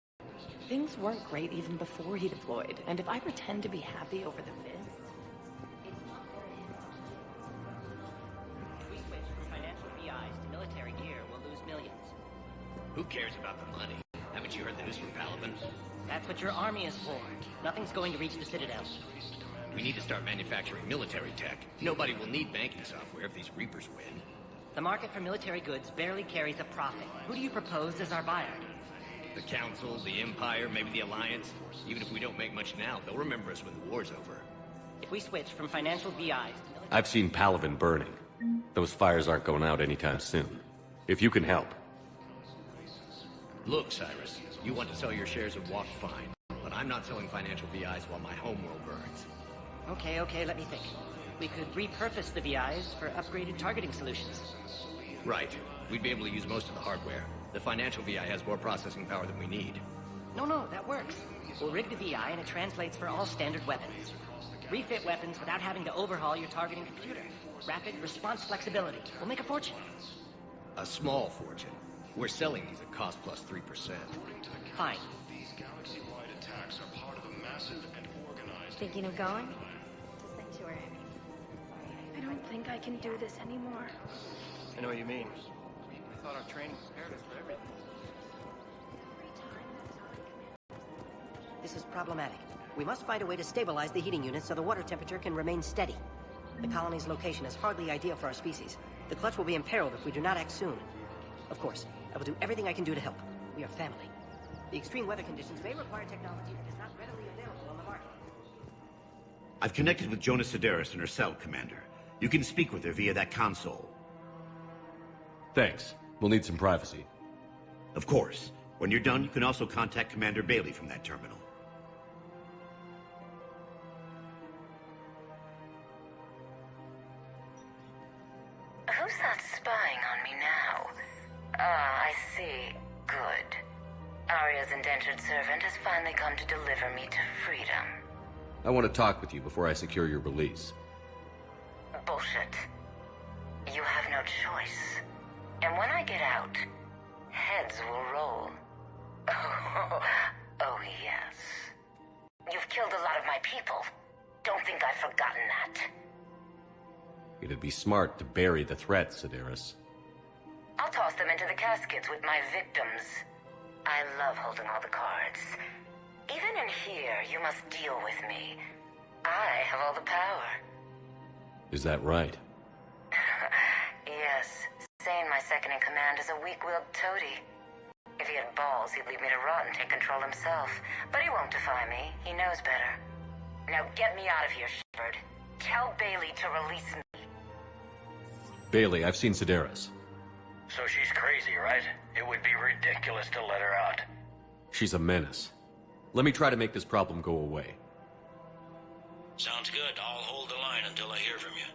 Things weren't great even before he deployed, and if I pretend to be happy over the vids... If we switch from financial VIs to military gear, we'll lose millions. Who cares about the money? Haven't you heard the news from Paladin? That's what your army is for. Nothing's going to reach the Citadel. We need to start manufacturing military tech. Nobody will need banking software if these Reapers win. The market for military goods barely carries a profit. Who do you propose as our buyer? The Council, the Empire, maybe the Alliance. Even if we don't make much now, they'll remember us when the war's over. If we switch from financial VIs to military... I've seen Paladin burning. Those fires aren't going out anytime soon. If you can help. Look, Cyrus, you want to sell your shares of Walk, fine. But I'm not selling financial VIs while my homeworld burns. Okay, let me think. We could repurpose the VIs for upgraded targeting solutions. Right. We'd be able to use most of the hardware. The financial VI has more processing power than we need. No, that works. We'll rig the VI and it translates for all standard weapons. Refit weapons without having to overhaul your targeting computer. Rapid response flexibility. We'll make a fortune. A small fortune. We're selling these at cost plus 3%. Fine. These galaxy-wide attacks are part of a massive and organized... Thinking of going? To Sanctuary, I mean. Sorry, I don't think I can do this anymore. I know what you mean. I thought our training prepared us for everything. This is problematic. We must find a way to stabilize the heating unit so the water temperature can remain steady. The colony's location is hardly ideal for our species. The clutch will be imperiled if we do not act soon. Of course, I will do everything I can do to help. We are family. The extreme weather conditions may require technology that is not readily available on the market. I've connected with Jonas Sedaris in her cell, Commander. You can speak with her via that console. Thanks. We'll need some privacy. Of course. When you're done, you can also contact Commander Bailey from that terminal. Who's that spying on me now? Ah, I see. Good. Arya's indentured servant has finally come to deliver me to freedom. I want to talk with you before I secure your release. Bullshit. You have no choice. And when I get out, heads will roll. Oh, yes. You've killed a lot of my people. Don't think I've forgotten that. It'd be smart to bury the threat, Sedaris. I'll toss them into the caskets with my victims. I love holding all the cards. Even in here, you must deal with me. I have all the power. Is that right? Yes. Sane, my second-in-command, is a weak-willed toady. If he had balls, he'd leave me to rot and take control himself. But he won't defy me. He knows better. Now get me out of here, Shepard. Tell Bailey to release me. Bailey, I've seen Sedaris. So she's crazy, right? It would be ridiculous to let her out. She's a menace. Let me try to make this problem go away. Sounds good. I'll hold the line until I hear from you.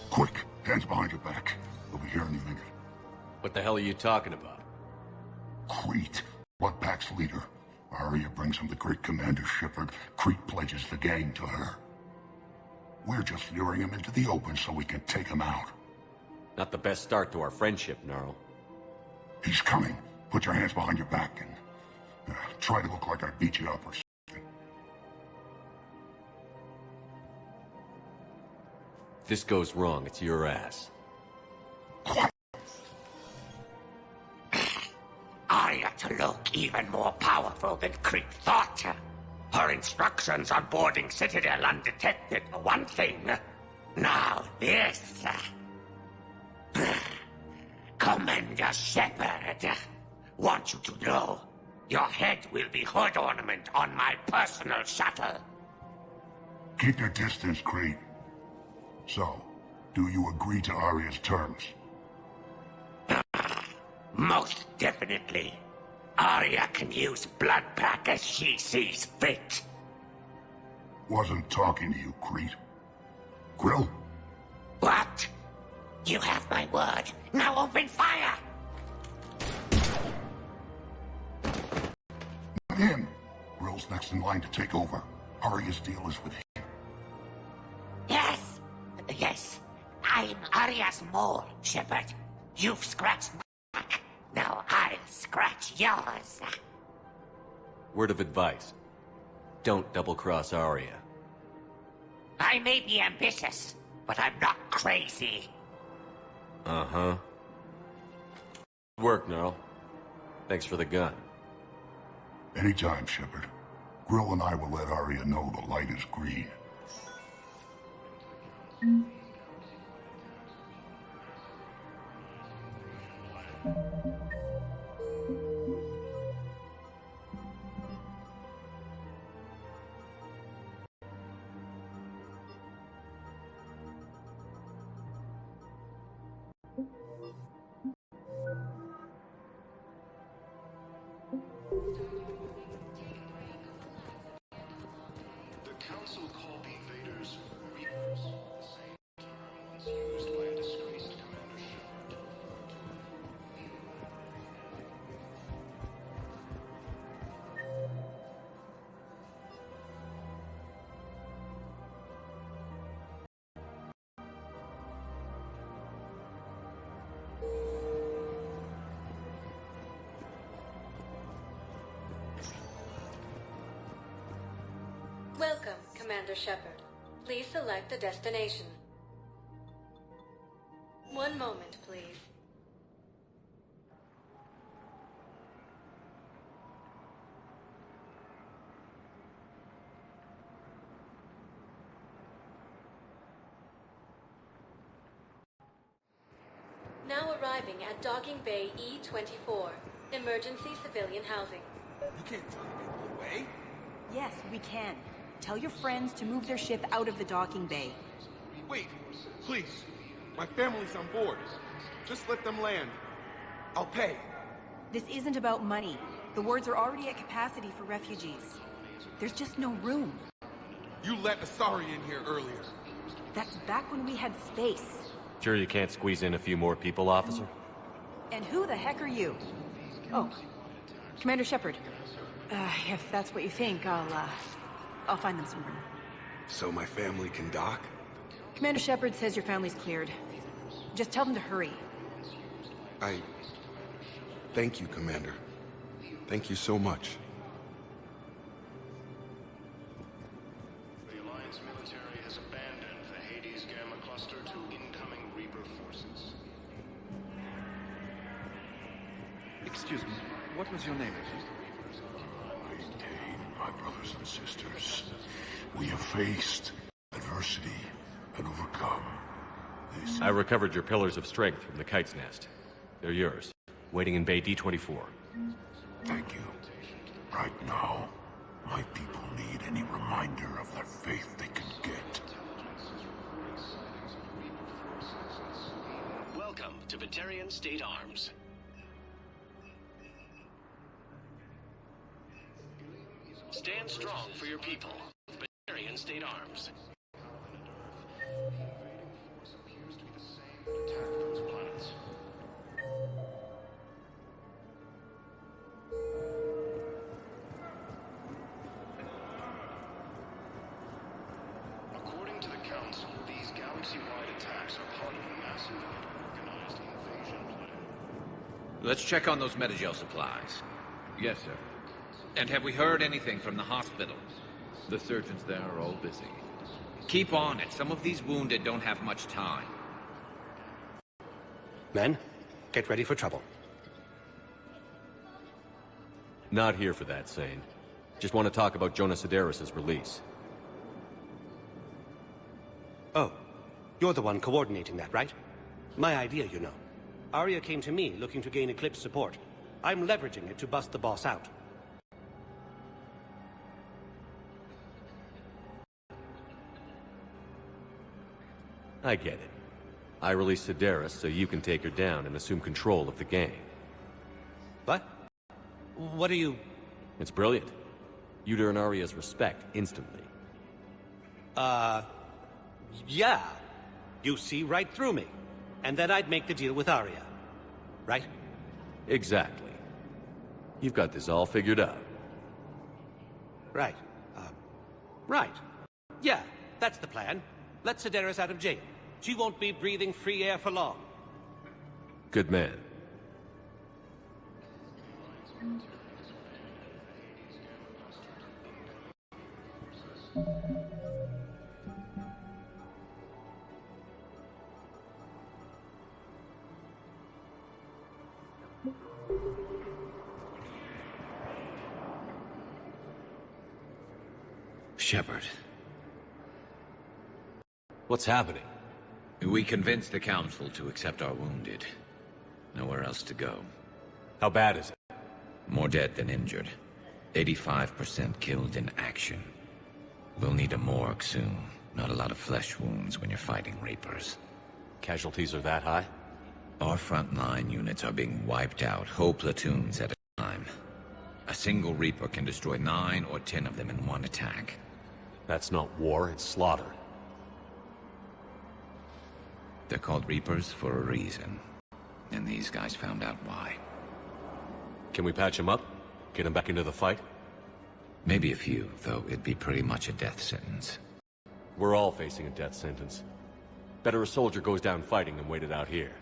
Quick, hands behind your back. We'll be here any minute. What the hell are you talking about? Crete, Blood Pack's leader. Arya brings him the great Commander Shepard. Crete pledges the gang to her. We're just luring him into the open so we can take him out. Not the best start to our friendship, Gnarl. He's coming. Put your hands behind your back and try to look like I beat you up or something. If this goes wrong, it's your ass. Arya to look even more powerful than Crete thought. Her instructions on boarding Citadel undetected, for one thing. Now this. Commander Shepard, want you to know, your head will be hood ornament on my personal shuttle. Keep your distance, Crete. So, do you agree to Arya's terms? Most definitely. Arya can use Blood Pack as she sees fit. Wasn't talking to you, Crete. Grill? What? You have my word. Now open fire! Not him. Grill's next in line to take over. Arya's deal is with him. Yes. Yes. I'm Arya's mole, Shepard. You've scratched my back. Now I'll scratch yours. Word of advice. Don't double-cross Arya. I may be ambitious, but I'm not crazy. Uh-huh. Good work, Gnarl. Thanks for the gun. Anytime, Shepard. Grill and I will let Arya know the light is green. The Council called the invaders Reapers, the same term once used by a disgraced Commander Commander Shepard. Please select a destination. One moment, please. Now arriving at Docking Bay E-24. Emergency civilian housing. You can't tell me away. Yes, we can. Tell your friends to move their ship out of the docking bay. Wait, please. My family's on board. Just let them land. I'll pay. This isn't about money. The wards are already at capacity for refugees. There's just no room. You let Asari in here earlier. That's back when we had space. Sure you can't squeeze in a few more people, officer? And who the heck are you? Oh, Commander Shepard. If that's what you think, I'll find them some room. So my family can dock? Commander Shepard says your family's cleared. Just tell them to hurry. Thank you, Commander. Thank you so much. The Alliance military has abandoned the Hades Gamma cluster to incoming Reaper forces. Excuse me, what was your name? Maintain, my brothers and sisters. We have faced adversity and overcome. I recovered your pillars of strength from the kite's nest. They're yours, waiting in Bay D-24. Thank you. Right now, my people need any reminder of the faith they can get. Welcome to Batarian State Arms. Stand strong for your people. Batarian State Arms. According to the Council, these galaxy-wide attacks are part of a massive and organized invasion plan. Let's check on those Metagel supplies. Yes, sir. And have we heard anything from the hospital? The surgeons there are all busy. Keep on it. Some of these wounded don't have much time. Men, get ready for trouble. Not here for that, Sane. Just want to talk about Jonas Sedaris' release. Oh, you're the one coordinating that, right? My idea, you know. Arya came to me looking to gain Eclipse support. I'm leveraging it to bust the boss out. I get it. I released Sedaris so you can take her down and assume control of the gang. What? What are you... It's brilliant. You'd earn Arya's respect instantly. Yeah. You see right through me. And then I'd make the deal with Arya. Right? Exactly. You've got this all figured out. Right. Right. Yeah, that's the plan. Let Sedaris out of jail. She won't be breathing free air for long. Good man. Shepard. What's happening? We convinced the Council to accept our wounded. Nowhere else to go. How bad is it? More dead than injured. 85% killed in action. We'll need a morgue soon. Not a lot of flesh wounds when you're fighting Reapers. Casualties are that high? Our frontline units are being wiped out, whole platoons at a time. A single Reaper can destroy 9 or 10 of them in one attack. That's not war, it's slaughter. They're called Reapers for a reason. And these guys found out why. Can we patch him up? Get him back into the fight? Maybe a few, though it'd be pretty much a death sentence. We're all facing a death sentence. Better a soldier goes down fighting than wait it out here.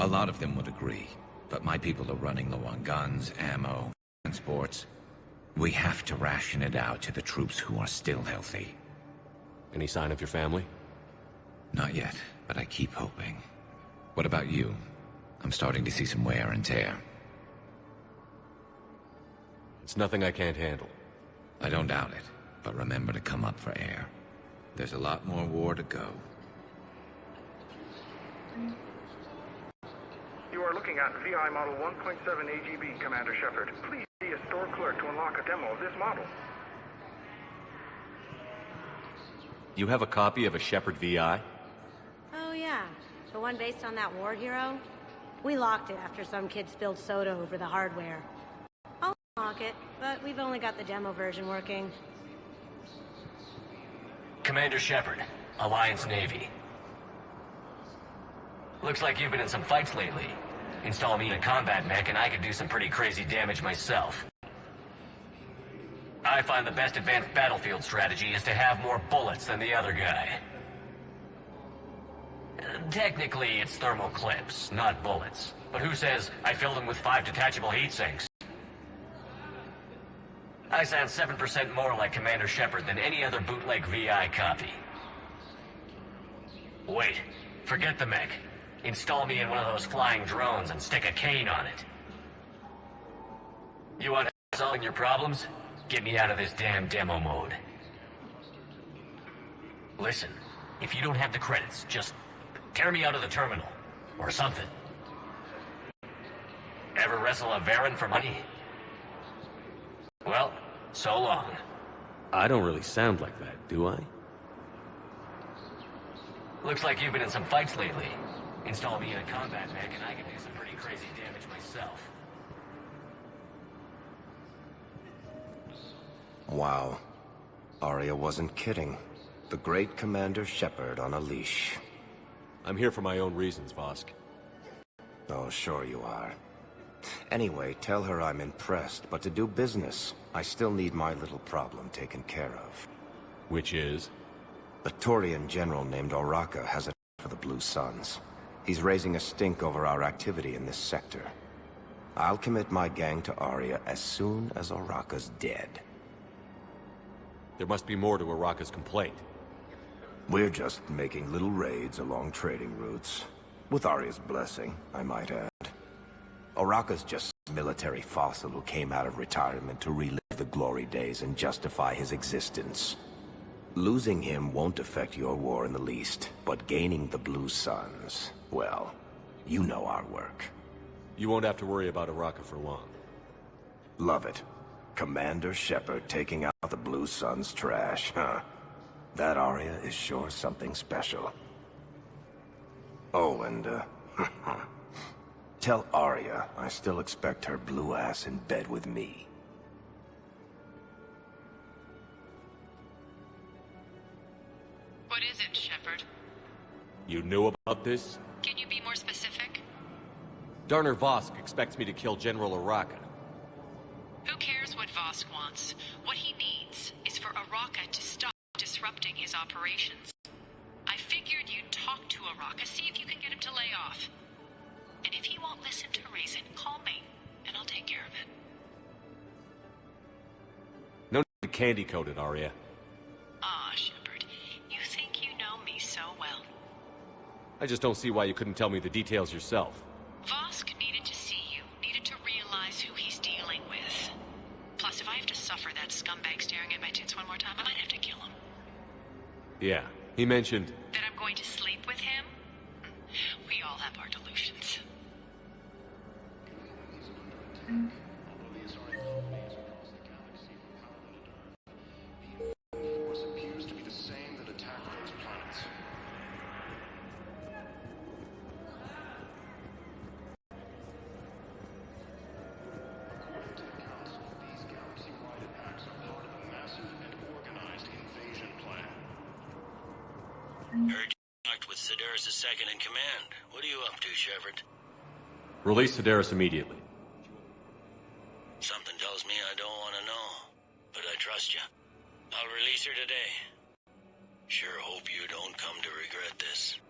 A lot of them would agree, but my people are running low on guns, ammo, transports. We have to ration it out to the troops who are still healthy. Any sign of your family? Not yet, but I keep hoping. What about you? I'm starting to see some wear and tear. It's nothing I can't handle. I don't doubt it, but remember to come up for air. There's a lot more war to go. You are looking at VI Model 1.7 AGB, Commander Shepard. Please see a store clerk to unlock a demo of this model. You have a copy of a Shepard VI? Oh yeah, the one based on that war hero? We locked it after some kid spilled soda over the hardware. I'll unlock it, but we've only got the demo version working. Commander Shepard, Alliance Navy. Looks like you've been in some fights lately. Install me in a combat mech and I could do some pretty crazy damage myself. I find the best advanced battlefield strategy is to have more bullets than the other guy. Technically, it's thermal clips, not bullets. But who says I filled them with 5 detachable heat sinks? I sound 7% more like Commander Shepard than any other bootleg VI copy. Wait, forget the mech. Install me in one of those flying drones and stick a cane on it. You want help solving your problems? Get me out of this damn demo mode. Listen, if you don't have the credits, just tear me out of the terminal. Or something. Ever wrestle a Varen for money? Well, so long. I don't really sound like that, do I? Looks like you've been in some fights lately. Install me in a combat mech and I can do some pretty crazy damage myself. Wow. Arya wasn't kidding. The great Commander Shepard on a leash. I'm here for my own reasons, Vosk. Oh, sure you are. Anyway, tell her I'm impressed, but to do business, I still need my little problem taken care of. Which is? A Turian general named Oraka has a for the Blue Suns. He's raising a stink over our activity in this sector. I'll commit my gang to Arya as soon as Oraka's dead. There must be more to Oraka's complaint. We're just making little raids along trading routes. With Arya's blessing, I might add. Oraka's just a military fossil who came out of retirement to relive the glory days and justify his existence. Losing him won't affect your war in the least, but gaining the Blue Suns, well, you know our work. You won't have to worry about Oraka for long. Love it. Commander Shepard taking out the Blue Suns trash, huh? That Arya is sure something special. Oh, and, tell Arya I still expect her blue ass in bed with me. What is it, Shepard? You knew about this? Can you be more specific? Darner Vosk expects me to kill General Oraka. Who cares what Vosk wants? What he needs is for Oraka to stop disrupting his operations. I figured you'd talk to Oraka, see if you can get him to lay off. And if he won't listen to reason, call me, and I'll take care of it. No need to candy-coat it, Arya. Ah, Shepard, you think you know me so well. I just don't see why you couldn't tell me the details yourself. Vosk needed to see you, needed to realize who he's dealing with. Plus, if I have to suffer that scumbag staring at my tits one more time, I might have to kill him. Yeah, he mentioned... That I'm going to sleep with him? We all have our delusions. Force appears to be the same that attacked those planets. According to the Council, these galaxy-wide attacks are part of a massive and organized invasion plan. Heard you talked with Sedaris' second-in-command. What are you up to, Shepard? Release Sedaris immediately. Something tells me I don't want to know, but I trust you. I'll release her today. Sure hope you don't come to regret this.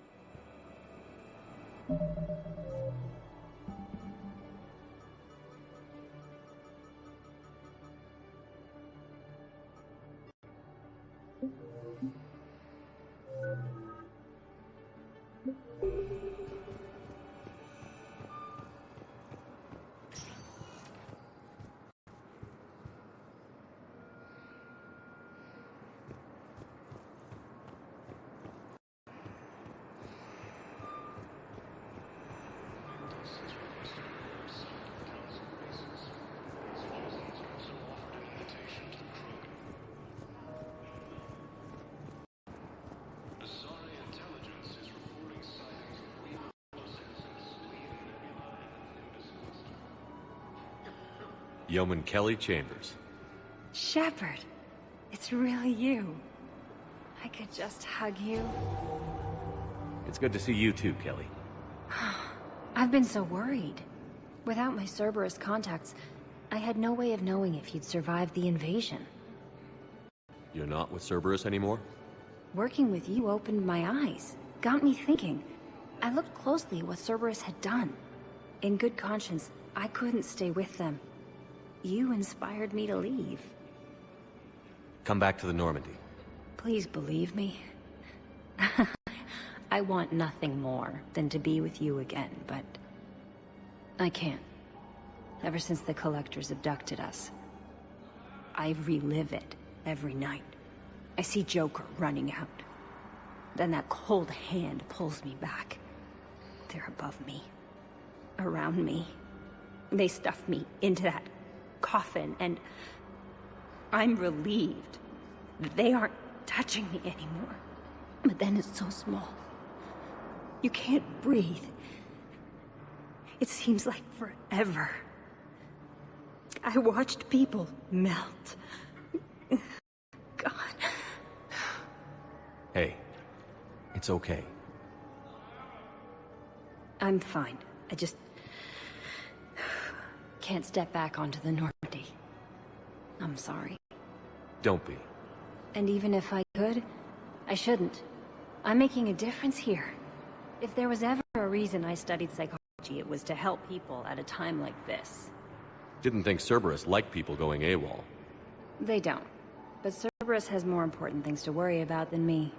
Yeoman Kelly Chambers. Shepard, it's really you. I could just hug you. It's good to see you too, Kelly. I've been so worried. Without my Cerberus contacts, I had no way of knowing if you'd survived the invasion. You're not with Cerberus anymore? Working with you opened my eyes, got me thinking. I looked closely at what Cerberus had done. In good conscience, I couldn't stay with them. You inspired me to leave. Come back to the Normandy. Please believe me. I want nothing more than to be with you again, but I can't. Ever since the Collectors abducted us, I relive it every night. I see Joker running out. Then that cold hand pulls me back. They're above me, around me. They stuff me into that coffin, and I'm relieved that they aren't touching me anymore. But then it's so small. You can't breathe. It seems like forever. I watched people melt. God. Hey, it's okay. I'm fine. I just can't step back onto the Normandy. I'm sorry. Don't be. And even if I could, I shouldn't. I'm making a difference here. If there was ever a reason I studied psychology, it was to help people at a time like this. Didn't think Cerberus liked people going AWOL. They don't. But Cerberus has more important things to worry about than me.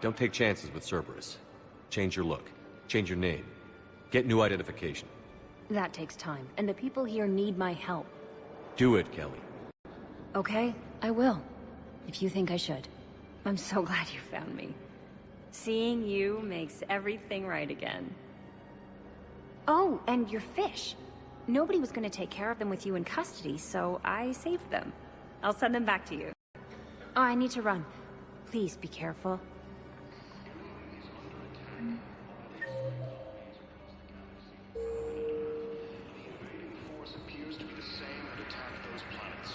Don't take chances with Cerberus. Change your look. Change your name. Get new identification. That takes time, and the people here need my help. Do it, Kelly. Okay, I will. If you think I should. I'm so glad you found me. Seeing you makes everything right again. Oh, and your fish. Nobody was going to take care of them with you in custody, so I saved them. I'll send them back to you. Oh, I need to run. Please be careful. Force appears to be the same and attack those planets.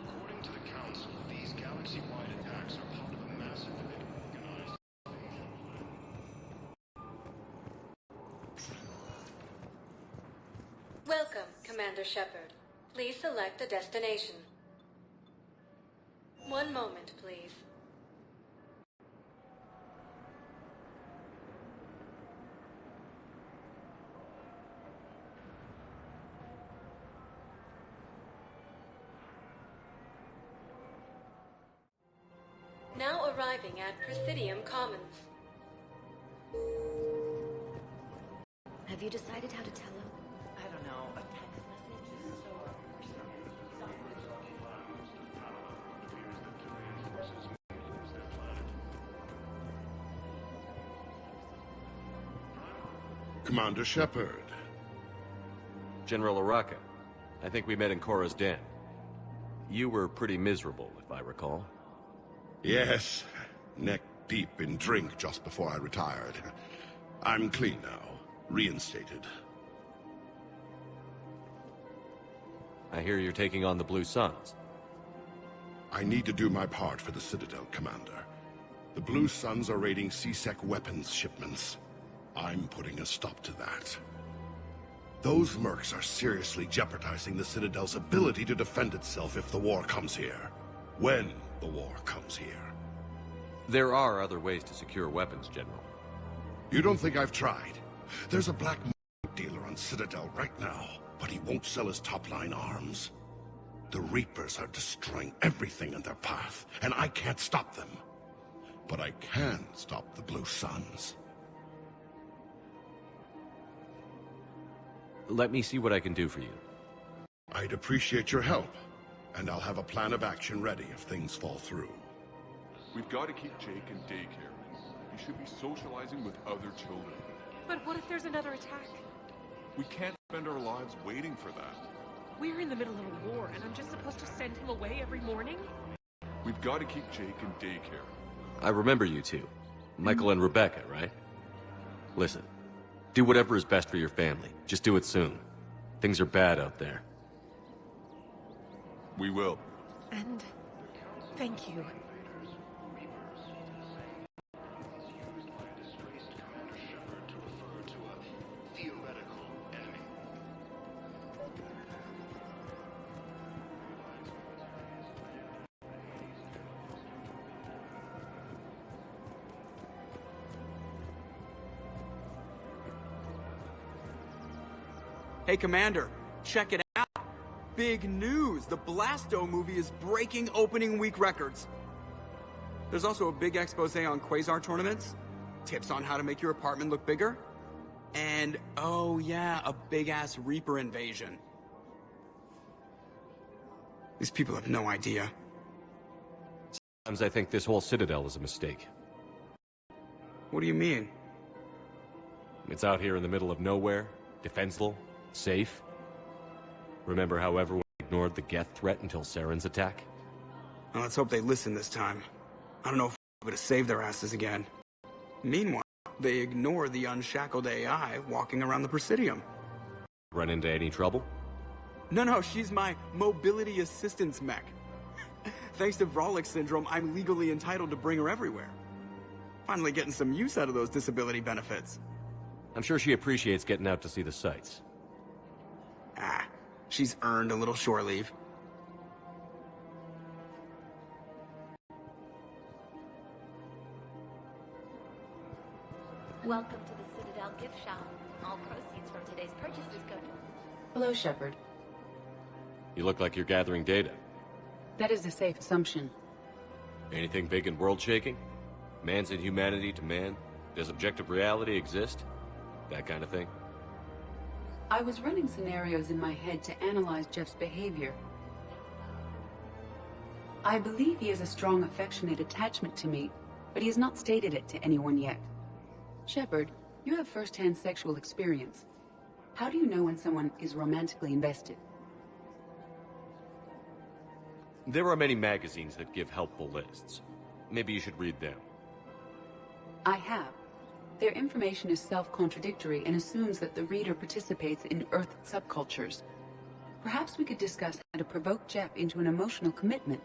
According to the Council, these galaxy-wide attacks are part of a massive organized Welcome, Commander Shepard. Please select a destination. One moment, please. Now arriving at Presidium Commons. Have you decided how to tell him? I don't know. A text message is so Commander Shepard. General Araka. I think we met in Korra's den. You were pretty miserable, if I recall. Yes, neck deep in drink just before I retired. I'm clean now, reinstated. I hear you're taking on the Blue Suns. I need to do my part for the Citadel, Commander. The Blue Suns are raiding C-Sec weapons shipments. I'm putting a stop to that. Those mercs are seriously jeopardizing the Citadel's ability to defend itself if the war comes here. When the war comes here. There are other ways to secure weapons, General. You don't think I've tried? There's a black market dealer on Citadel right now, but he won't sell his top-line arms. The Reapers are destroying everything in their path, and I can't stop them. But I can stop the Blue Suns. Let me see what I can do for you. I'd appreciate your help, and I'll have a plan of action ready if things fall through. We've got to keep Jake in daycare. He should be socializing with other children. But what if there's another attack? We can't spend our lives waiting for that. We're in the middle of a war, and I'm just supposed to send him away every morning? We've got to keep Jake in daycare. I remember you two. Michael and Rebecca, right? Listen, do whatever is best for your family. Just do it soon. Things are bad out there. We will. And thank you. Hey, Commander, check it out. Big news! The Blasto movie is breaking opening week records. There's also a big expose on Quasar tournaments, tips on how to make your apartment look bigger, and, oh yeah, a big-ass Reaper invasion. These people have no idea. Sometimes I think this whole Citadel is a mistake. What do you mean? It's out here in the middle of nowhere, defensible, safe. Remember how everyone ignored the Geth threat until Saren's attack? Well, let's hope they listen this time. I don't know if we're going to save their asses again. Meanwhile, they ignore the unshackled AI walking around the Presidium. Run into any trouble? No, she's my mobility assistance mech. Thanks to Vrolic syndrome, I'm legally entitled to bring her everywhere. Finally getting some use out of those disability benefits. I'm sure she appreciates getting out to see the sights. Ah, she's earned a little shore leave. Welcome to the Citadel gift shop. All proceeds from today's purchases go to... Hello, Shepard. You look like you're gathering data. That is a safe assumption. Anything big and world-shaking? Man's inhumanity to man? Does objective reality exist? That kind of thing? I was running scenarios in my head to analyze Jeff's behavior. I believe he has a strong affectionate attachment to me, but he has not stated it to anyone yet. Shepard, you have first-hand sexual experience. How do you know when someone is romantically invested? There are many magazines that give helpful lists. Maybe you should read them. I have. Their information is self-contradictory and assumes that the reader participates in Earth subcultures. Perhaps we could discuss how to provoke Jeff into an emotional commitment.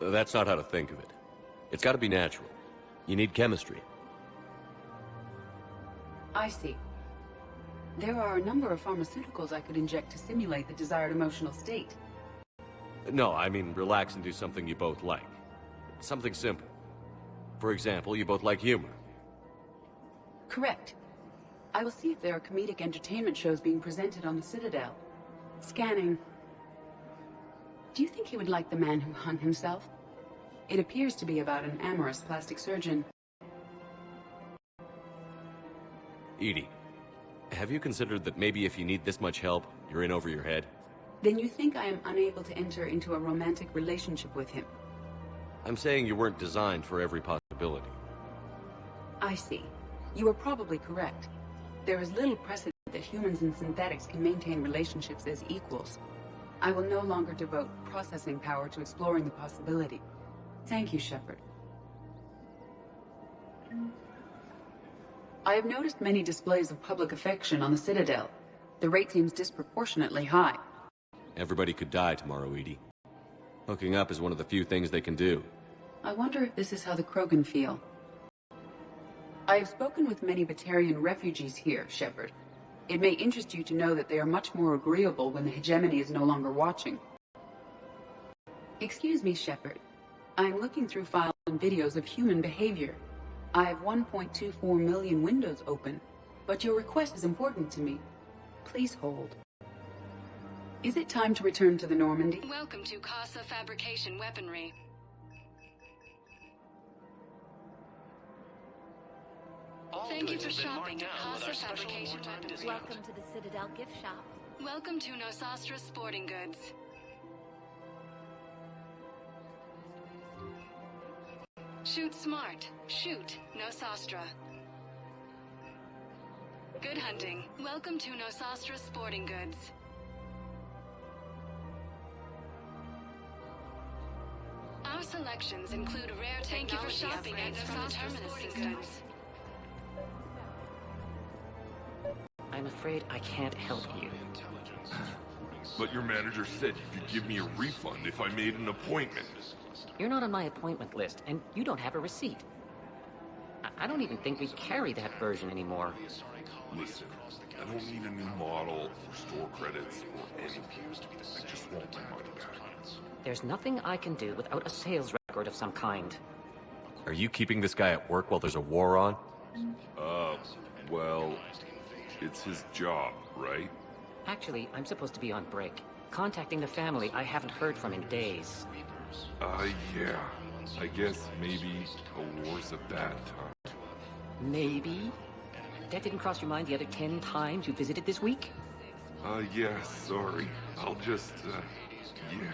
That's not how to think of it. It's got to be natural. You need chemistry. I see. There are a number of pharmaceuticals I could inject to simulate the desired emotional state. No, I mean relax and do something you both like. Something simple. For example, you both like humor. Correct. I will see if there are comedic entertainment shows being presented on the Citadel. Scanning. Do you think he would like The Man Who Hung Himself? It appears to be about an amorous plastic surgeon. Edie, have you considered that maybe if you need this much help, you're in over your head? Then you think I am unable to enter into a romantic relationship with him? I'm saying you weren't designed for every possibility. I see. You are probably correct. There is little precedent that humans and synthetics can maintain relationships as equals. I will no longer devote processing power to exploring the possibility. Thank you, Shepard. I have noticed many displays of public affection on the Citadel. The rate seems disproportionately high. Everybody could die tomorrow, Edie. Hooking up is one of the few things they can do. I wonder if this is how the Krogan feel. I have spoken with many Batarian refugees here, Shepard. It may interest you to know that they are much more agreeable when the hegemony is no longer watching. Excuse me, Shepard. I am looking through files and videos of human behavior. I have 1.24 million windows open, but your request is important to me. Please hold. Is it time to return to the Normandy? Welcome to Casa Fabrication Weaponry. Thank you for shopping at Casa Fabrication Weaponry. Welcome to the Citadel gift shop. Welcome to Nosastra Sporting Goods. Shoot smart. Shoot Nosastra. Good hunting. Welcome to Nosastra Sporting Goods. Our selections include rare technology upgrades from the Terminus systems. I'm afraid I can't help you. But your manager said you could give me a refund if I made an appointment. You're not on my appointment list, and you don't have a receipt. I don't even think we carry that version anymore. Listen, I don't need a new model or store credits or anything. I just want my money back. There's nothing I can do without a sales record of some kind. Are you keeping this guy at work while there's a war on? Well, it's his job, right? Actually, I'm supposed to be on break. Contacting the family I haven't heard from in days. Yeah. I guess maybe a war's a bad time. Maybe? That didn't cross your mind the other 10 times you visited this week? Yeah, sorry. I'll just, yeah.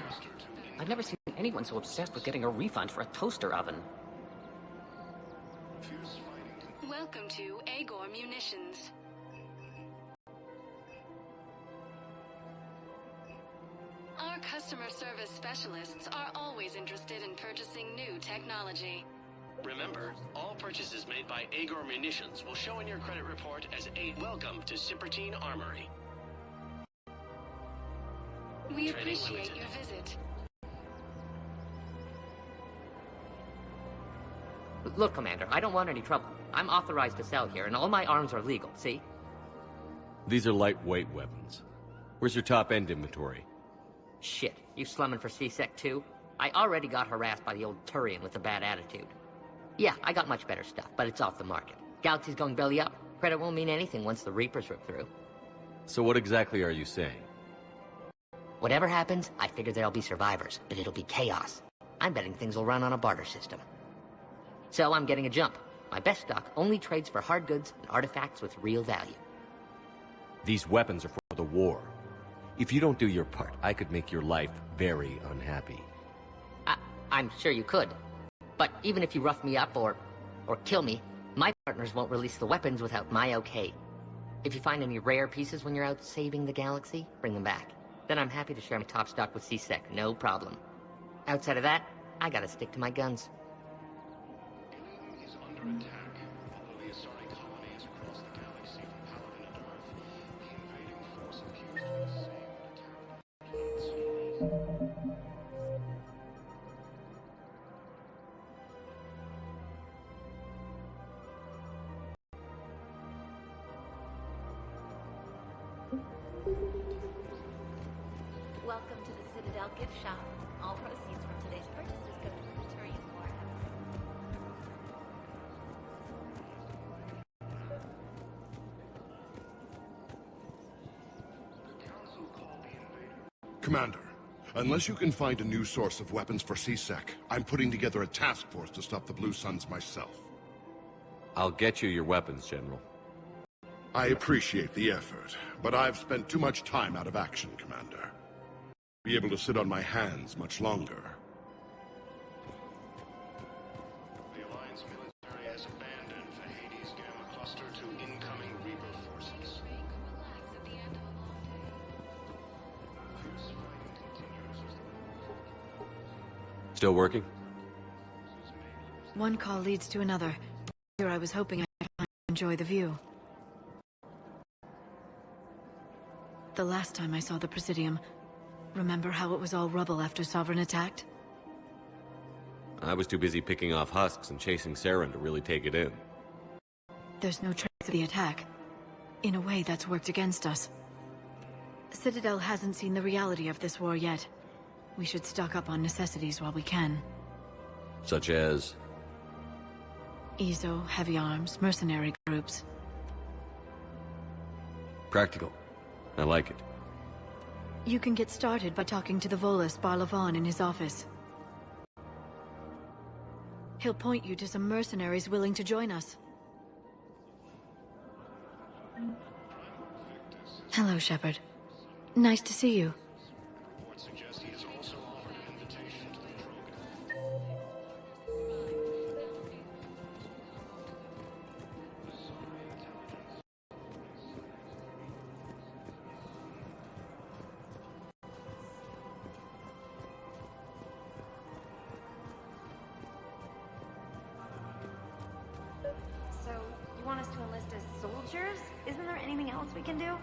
I've never seen anyone so obsessed with getting a refund for a toaster oven. Welcome to Agor Munitions. Our customer service specialists are always interested in purchasing new technology. Remember, all purchases made by Agor Munitions will show in your credit report as a welcome to Cippertine Armory. We appreciate your visit. Look, Commander, I don't want any trouble. I'm authorized to sell here, and all my arms are legal, see? These are lightweight weapons. Where's your top-end inventory? Shit, you slumming for C-Sec too? I already got harassed by the old Turian with a bad attitude. Yeah, I got much better stuff, but it's off the market. Galaxy's going belly up. Credit won't mean anything once the Reapers rip through. So what exactly are you saying? Whatever happens, I figure there'll be survivors, but it'll be chaos. I'm betting things will run on a barter system. So I'm getting a jump. My best stock only trades for hard goods and artifacts with real value. These weapons are for the war. If you don't do your part, I could make your life very unhappy. I'm sure you could. But even if you rough me up or kill me, my partners won't release the weapons without my okay. If you find any rare pieces when you're out saving the galaxy, bring them back. Then I'm happy to share my top stock with C-Sec, no problem. Outside of that, I gotta stick to my guns. Is under attack. Although the Asari colonies across the galaxy from Paladin and Earth, the invading force appears to be the same Welcome to the Citadel gift shop. All proceeds from today's purchases go to the Turian War effort. Commander, unless you can find a new source of weapons for C-Sec, I'm putting together a task force to stop the Blue Suns myself. I'll get you your weapons, General. I appreciate the effort, but I've spent too much time out of action, Commander. Be able to sit on my hands much longer. The Alliance military has abandoned the Hades Gamma cluster to incoming Reaper forces. Still working? One call leads to another. Here I was hoping I'd enjoy the view. The last time I saw the Presidium, remember how it was all rubble after Sovereign attacked? I was too busy picking off husks and chasing Saren to really take it in. There's no trace of the attack. In a way, that's worked against us. Citadel hasn't seen the reality of this war yet. We should stock up on necessities while we can. Such as? EZO, heavy arms, mercenary groups. Practical. I like it. You can get started by talking to the Volus Barlavon in his office. He'll point you to some mercenaries willing to join us. Hello, Shepard. Nice to see you. Reports suggest he has also offered an invitation to the want us to enlist as soldiers? Isn't there anything else we can do?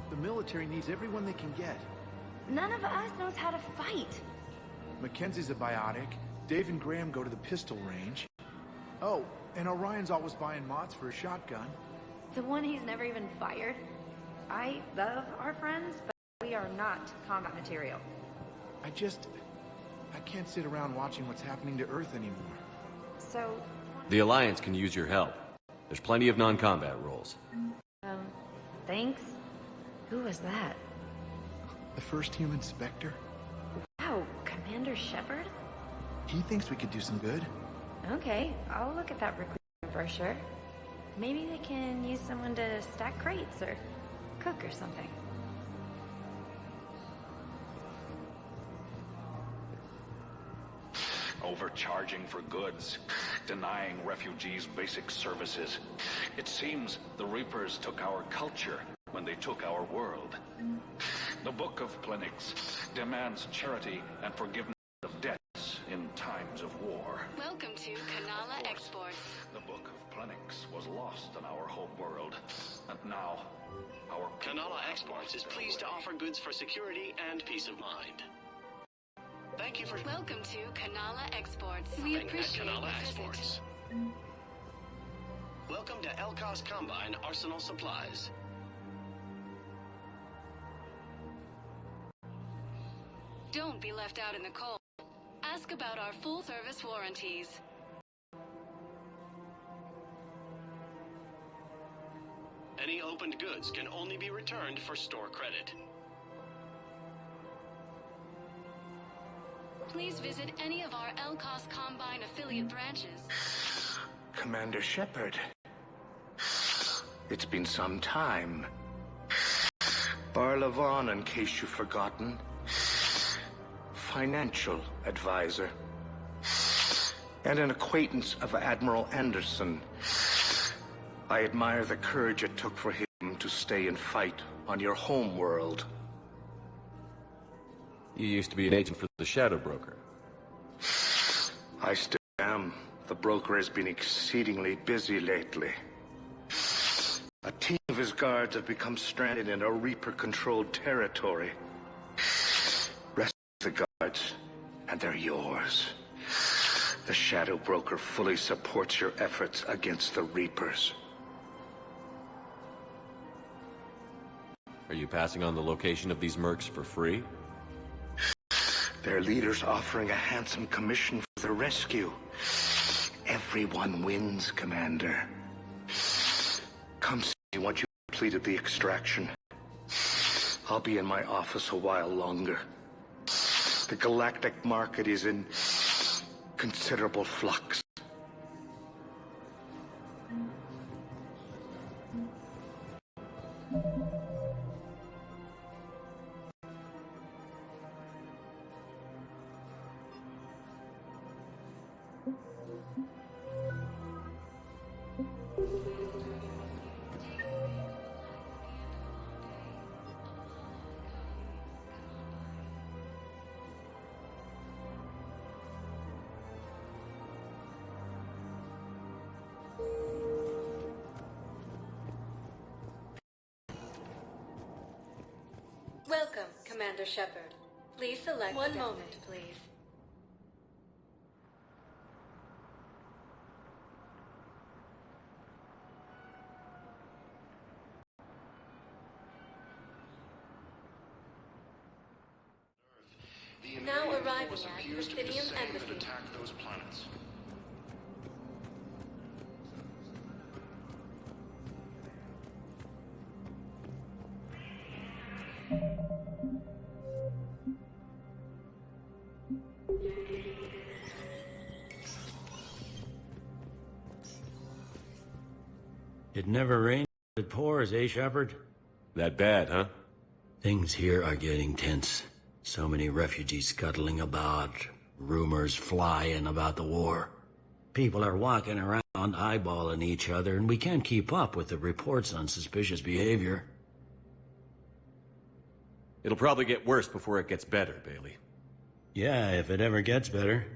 The military needs everyone they can get. None of us knows how to fight. Mackenzie's a biotic. Dave and Graham go to the pistol range. Oh, and Orion's always buying mods for a shotgun. The one he's never even fired? I love our friends, but we are not combat material. I can't sit around watching what's happening to Earth anymore. So... The Alliance can use your help. There's plenty of non-combat roles. Thanks? Who was that? The first human Spectre? Wow, Commander Shepard? He thinks we could do some good. Okay, I'll look at that recruitment brochure. Maybe they can use someone to stack crates or cook or something. Overcharging for goods, denying refugees basic services. It seems the Reapers took our culture when they took our world. The Book of Clinics demands charity and forgiveness of debts in times of war. Welcome to Kanala Exports. The Book of Clinics was lost in our home world, and now our Kanala Exports is pleased to offer goods for security and peace of mind. Thank you for... Welcome to Kanala Exports. We appreciate Kanala your Exports. visit. Welcome to Elkos Combine Arsenal Supplies. Don't be left out in the cold. Ask about our full-service warranties. Any opened goods can only be returned for store credit. Please visit any of our Elkos Combine affiliate branches. Commander Shepard. It's been some time. Barlavon, in case you've forgotten. Financial advisor. And an acquaintance of Admiral Anderson. I admire the courage it took for him to stay and fight on your home world. You used to be an agent for the Shadow Broker. I still am. The broker has been exceedingly busy lately. A team of his guards have become stranded in a Reaper-controlled territory. Rescue the guards, and they're yours. The Shadow Broker fully supports your efforts against the Reapers. Are you passing on the location of these mercs for free? Their leader's offering a handsome commission for the rescue. Everyone wins, Commander. Come see me once you've completed the extraction. I'll be in my office a while longer. The galactic market is in considerable flux. Welcome, Commander Shepard. Please select one moment, please. The Now invading arriving force at appears to be the Presidium same that Embassy. attacked those planets. It never rains, it pours, eh, Shepard? That bad, huh? Things here are getting tense. So many refugees scuttling about, rumors flying about the war. People are walking around eyeballing each other, and we can't keep up with the reports on suspicious behavior. It'll probably get worse before it gets better, Bailey. Yeah, if it ever gets better.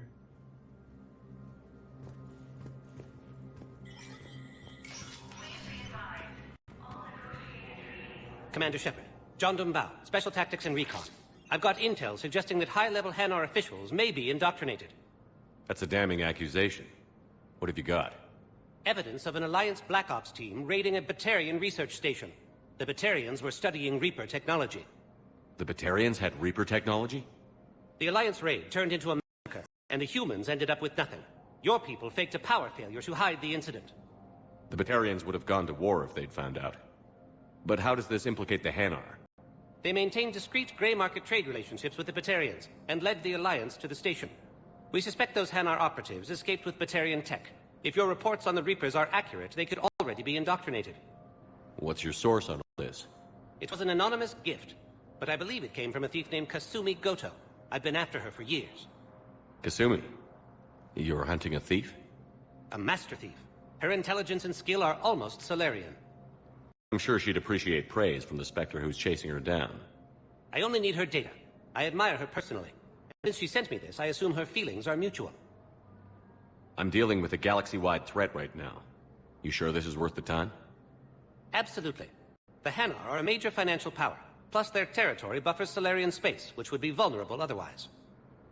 Commander Shepard. John Dumbao, Special Tactics and Recon. I've got intel suggesting that high-level Hanar officials may be indoctrinated. That's a damning accusation. What have you got? Evidence of an Alliance Black Ops team raiding a Batarian research station. The Batarians were studying Reaper technology. The Batarians had Reaper technology? The Alliance raid turned into a massacre, and the humans ended up with nothing. Your people faked a power failure to hide the incident. The Batarians would have gone to war if they'd found out. But how does this implicate the Hanar? They maintained discreet gray market trade relationships with the Batarians, and led the Alliance to the station. We suspect those Hanar operatives escaped with Batarian tech. If your reports on the Reapers are accurate, they could already be indoctrinated. What's your source on all this? It was an anonymous gift, but I believe it came from a thief named Kasumi Goto. I've been after her for years. Kasumi? You're hunting a thief? A master thief. Her intelligence and skill are almost Solarian. I'm sure she'd appreciate praise from the Spectre who's chasing her down. I only need her data. I admire her personally. Since she sent me this, I assume her feelings are mutual. I'm dealing with a galaxy-wide threat right now. You sure this is worth the time? Absolutely. The Hanar are a major financial power, plus their territory buffers Solarian space, which would be vulnerable otherwise.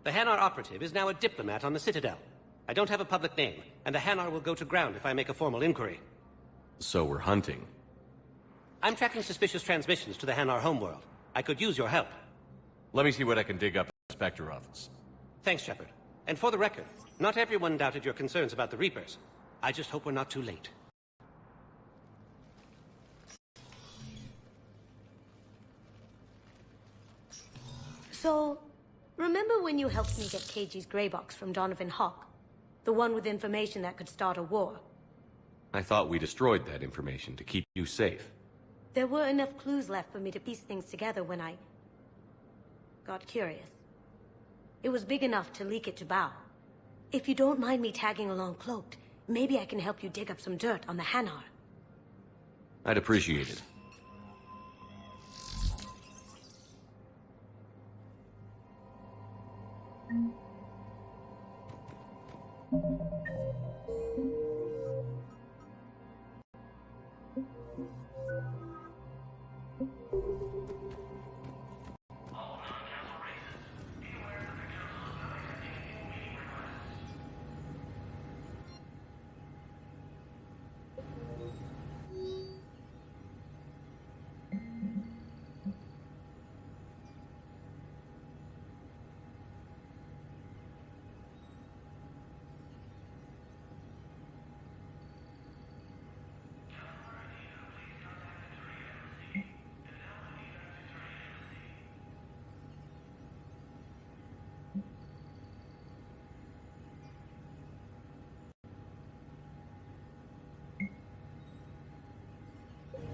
The Hanar operative is now a diplomat on the Citadel. I don't have a public name, and the Hanar will go to ground if I make a formal inquiry. So we're hunting. I'm tracking suspicious transmissions to the Hanar homeworld. I could use your help. Let me see what I can dig up in the Spectre office. Thanks, Shepard. And for the record, not everyone doubted your concerns about the Reapers. I just hope we're not too late. So, remember when you helped me get KG's grey box from Donovan Hawk? The one with information that could start a war? I thought we destroyed that information to keep you safe. There were enough clues left for me to piece things together when I got curious. It was big enough to leak it to Bao. If you don't mind me tagging along cloaked, maybe I can help you dig up some dirt on the Hanar. I'd appreciate it.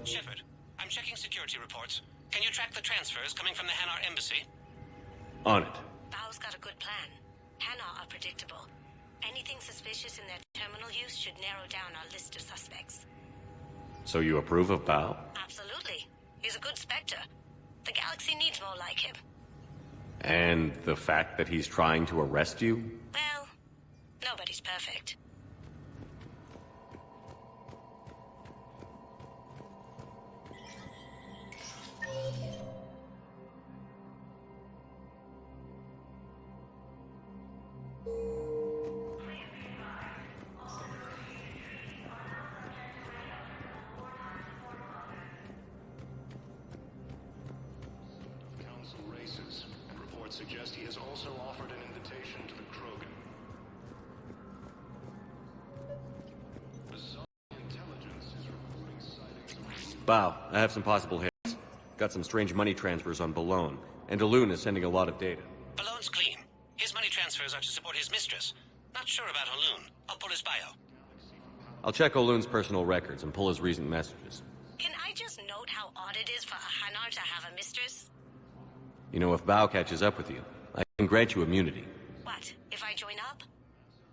Shepard, I'm checking security reports. Can you track the transfers coming from the Hanar embassy? On it. Bao's got a good plan. Hanar are predictable. Anything suspicious in their terminal use should narrow down our list of suspects. So you approve of Bao? Absolutely. He's a good Spectre. The galaxy needs more like him. And the fact that he's trying to arrest you? Well, nobody's perfect. Council races, and reports suggest he has also offered an invitation to the Krogan. Bizarre intelligence is reporting sightings of... Bao, I have some possible hits. Got some strange money transfers on Balone, and Daloon is sending a lot of data. Balone's clean. His money transfers are to support his mistress. Not sure about Haloon. I'll pull his bio. I'll check Oloon's personal records and pull his recent messages. Can I just note how odd it is for a Hanar to have a mistress? You know, if Bao catches up with you, I can grant you immunity. What, if I join up?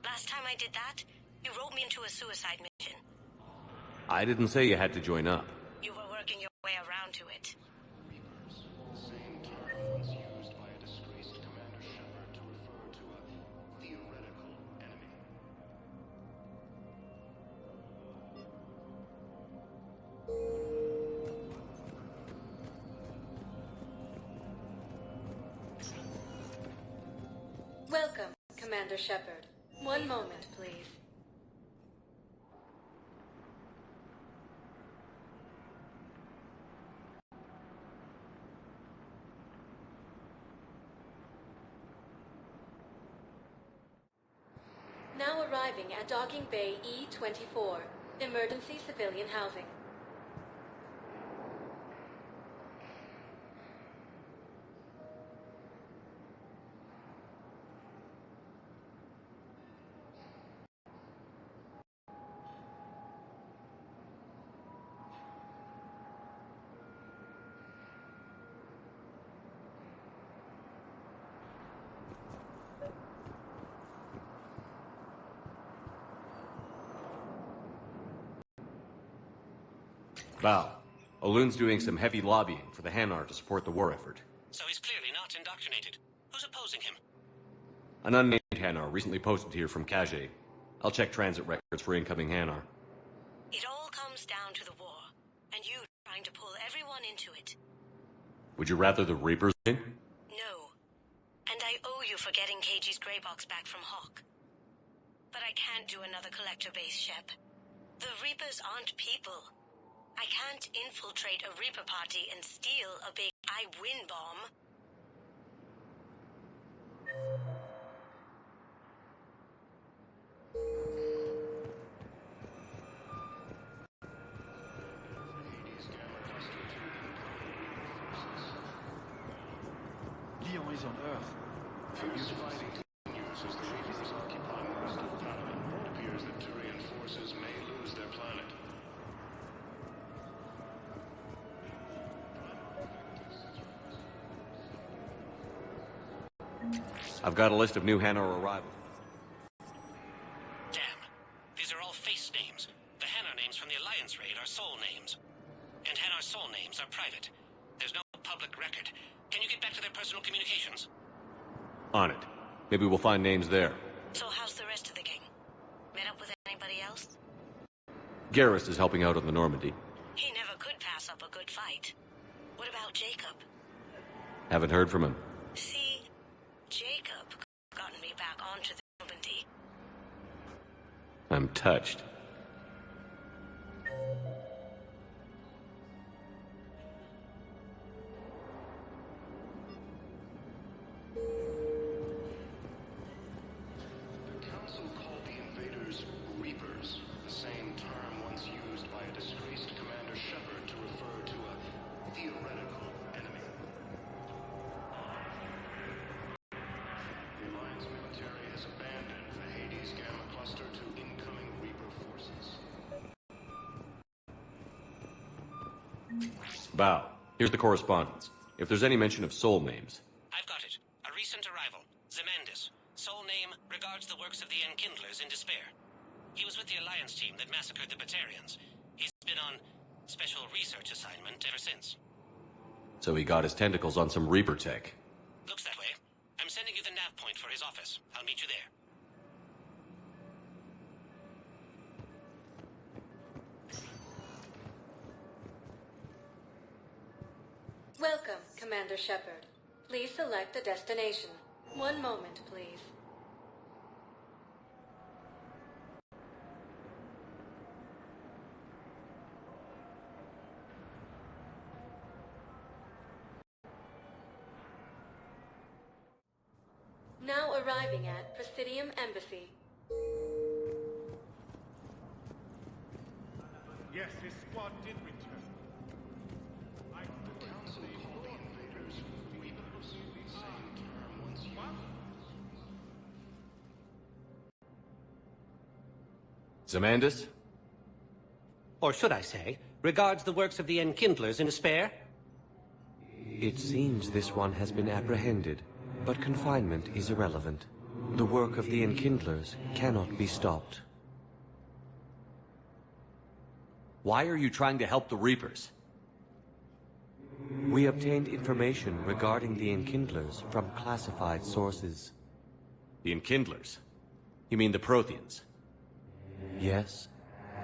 Last time I did that, you wrote me into a suicide mission. I didn't say you had to join up. You were working your way around to it. Same term was used by a disgraced Commander Shepard to refer to a theoretical enemy. Commander Shepard. One moment, please. Now arriving at Docking Bay E-24, emergency civilian housing. Val, Olun's doing some heavy lobbying for the Hanar to support the war effort. So he's clearly not indoctrinated. Who's opposing him? An unnamed Hanar recently posted here from Kage. I'll check transit records for incoming Hanar. It all comes down to the war, and you trying to pull everyone into it. Would you rather the Reapers win? No. And I owe you for getting KG's grey box back from Hawk. But I can't do another collector base, Shep. The Reapers aren't people. I can't infiltrate a Reaper party and steal a big I win bomb. Leon is on Earth. Fierce fighting continues as the Reapers occupy most of the planet. It appears that Turian forces may lose their planet. I've got a list of new Hanar arrivals. Damn. These are all face names. The Hanar names from the Alliance raid are soul names. And Hanar soul names are private. There's no public record. Can you get back to their personal communications? On it. Maybe we'll find names there. So how's the rest of the gang? Met up with anybody else? Garrus is helping out on the Normandy. He never could pass up a good fight. What about Jacob? Haven't heard from him. See, Jacob could have gotten me back onto the Normandy. I'm touched. The Council called the invaders Reapers, the same term once used by a disgraced Commander Shepard to refer to a theoretical enemy. The Alliance military has abandoned the Hades Gamma Cluster to incoming Reaper forces. Val, here's the correspondence. If there's any mention of soul names. I've got it. A recent arrival. Zemandis. Soul name regards the works of the Enkindlers in despair. He was with the Alliance team that massacred the Batarians. He's been on special research assignment ever since. So he got his tentacles on some Reaper tech. Looks that way. I'm sending you the nav point for his office. I'll meet you there. Welcome, Commander Shepard. Please select a destination. One moment, please. Now arriving at Presidium Embassy. Yes, this squad did return. The Council called the invaders Reapers, the same term once used. Zemandis? Or should I say, regards the works of the Enkindlers in despair? It seems this one has been apprehended, but confinement is irrelevant. The work of the Enkindlers cannot be stopped. Why are you trying to help the Reapers? We obtained information regarding the Enkindlers from classified sources. The Enkindlers? You mean the Protheans? Yes.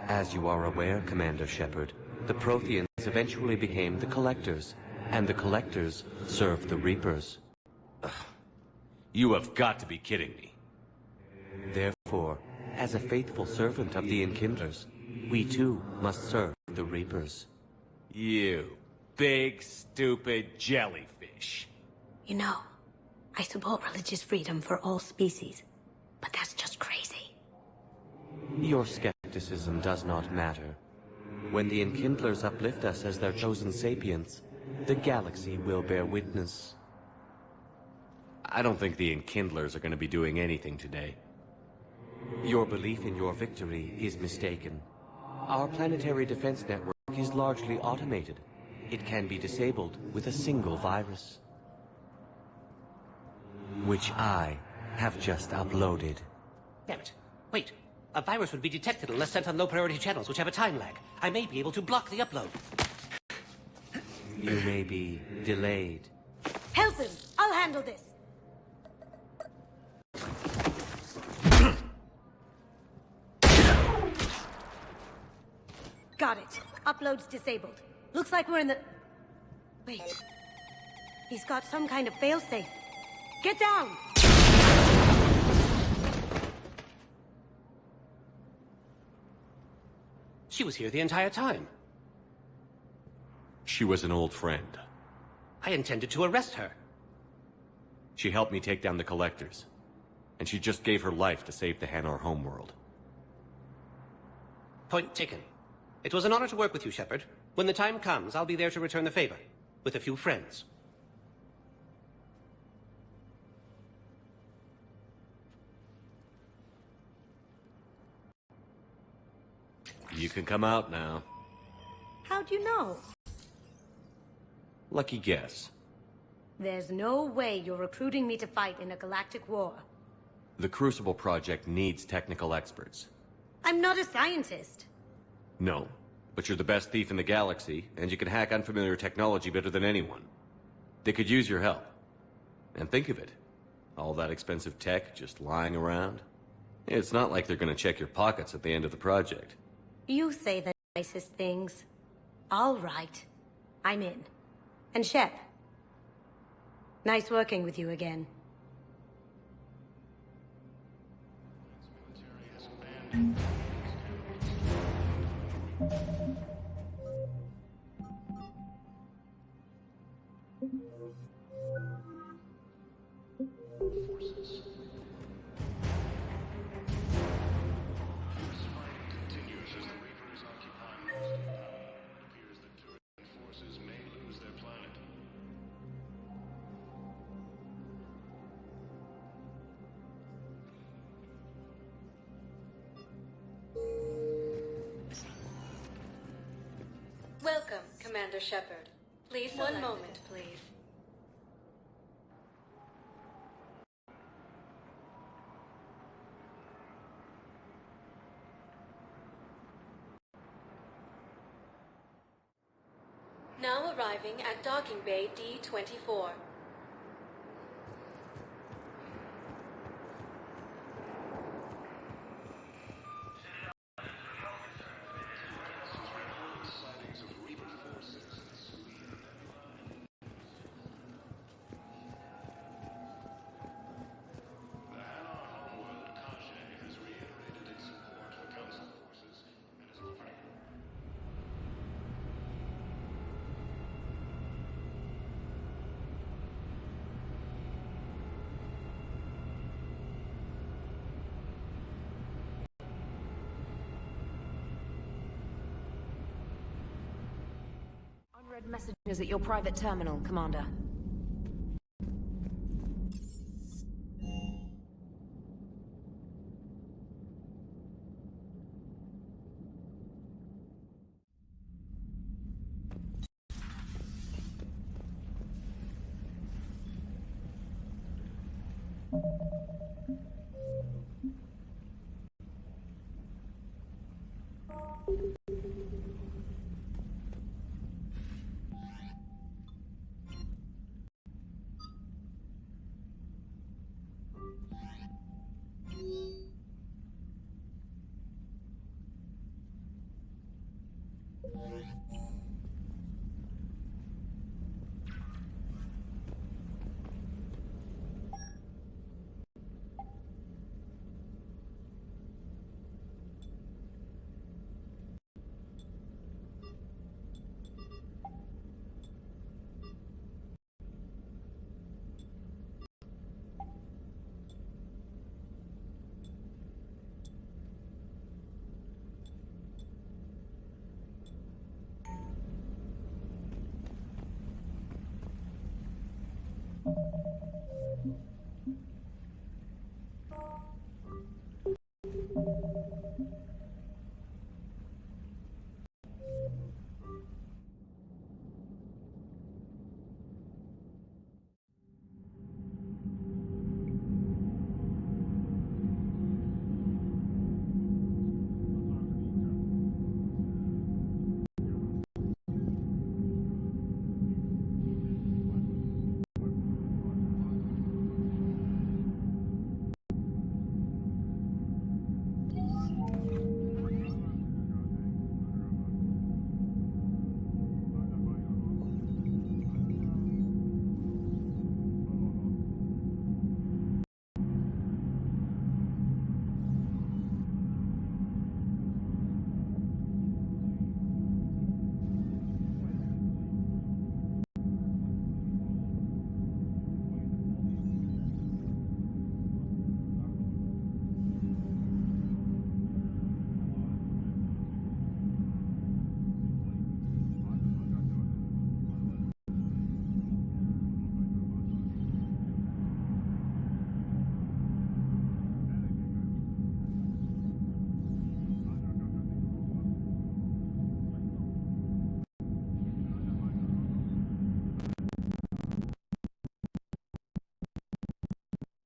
As you are aware, Commander Shepard, the Protheans eventually became the Collectors, and the Collectors served the Reapers. You have got to be kidding me. Therefore, as a faithful servant of the Enkindlers, we too must serve the Reapers. You big, stupid jellyfish. You know, I support religious freedom for all species, but that's just crazy. Your skepticism does not matter. When the Enkindlers uplift us as their chosen sapients, the galaxy will bear witness. I don't think the Enkindlers are going to be doing anything today. Your belief in your victory is mistaken. Our planetary defense network is largely automated. It can be disabled with a single virus, which I have just uploaded. Damn it. Wait. A virus would be detected unless sent on low-priority channels, which have a time lag. I may be able to block the upload. You may be delayed. Help him! I'll handle this! Got it. Upload's disabled. Looks like we're in the... Wait. He's got some kind of failsafe. Get down! She was here the entire time. She was an old friend. I intended to arrest her. She helped me take down the Collectors. And she just gave her life to save the Hanar homeworld. Point taken. It was an honor to work with you, Shepard. When the time comes, I'll be there to return the favor. With a few friends. You can come out now. How'd you know? Lucky guess. There's no way you're recruiting me to fight in a galactic war. The Crucible Project needs technical experts. I'm not a scientist. No, but you're the best thief in the galaxy, and you can hack unfamiliar technology better than anyone. They could use your help. And think of it. All that expensive tech just lying around. It's not like they're gonna check your pockets at the end of the project. You say the nicest things. All right. I'm in. And Shep. Nice working with you again. Welcome, Commander Shepard. Please, one moment, please. Now arriving at Docking Bay D-24. Unread messages at your private terminal, Commander.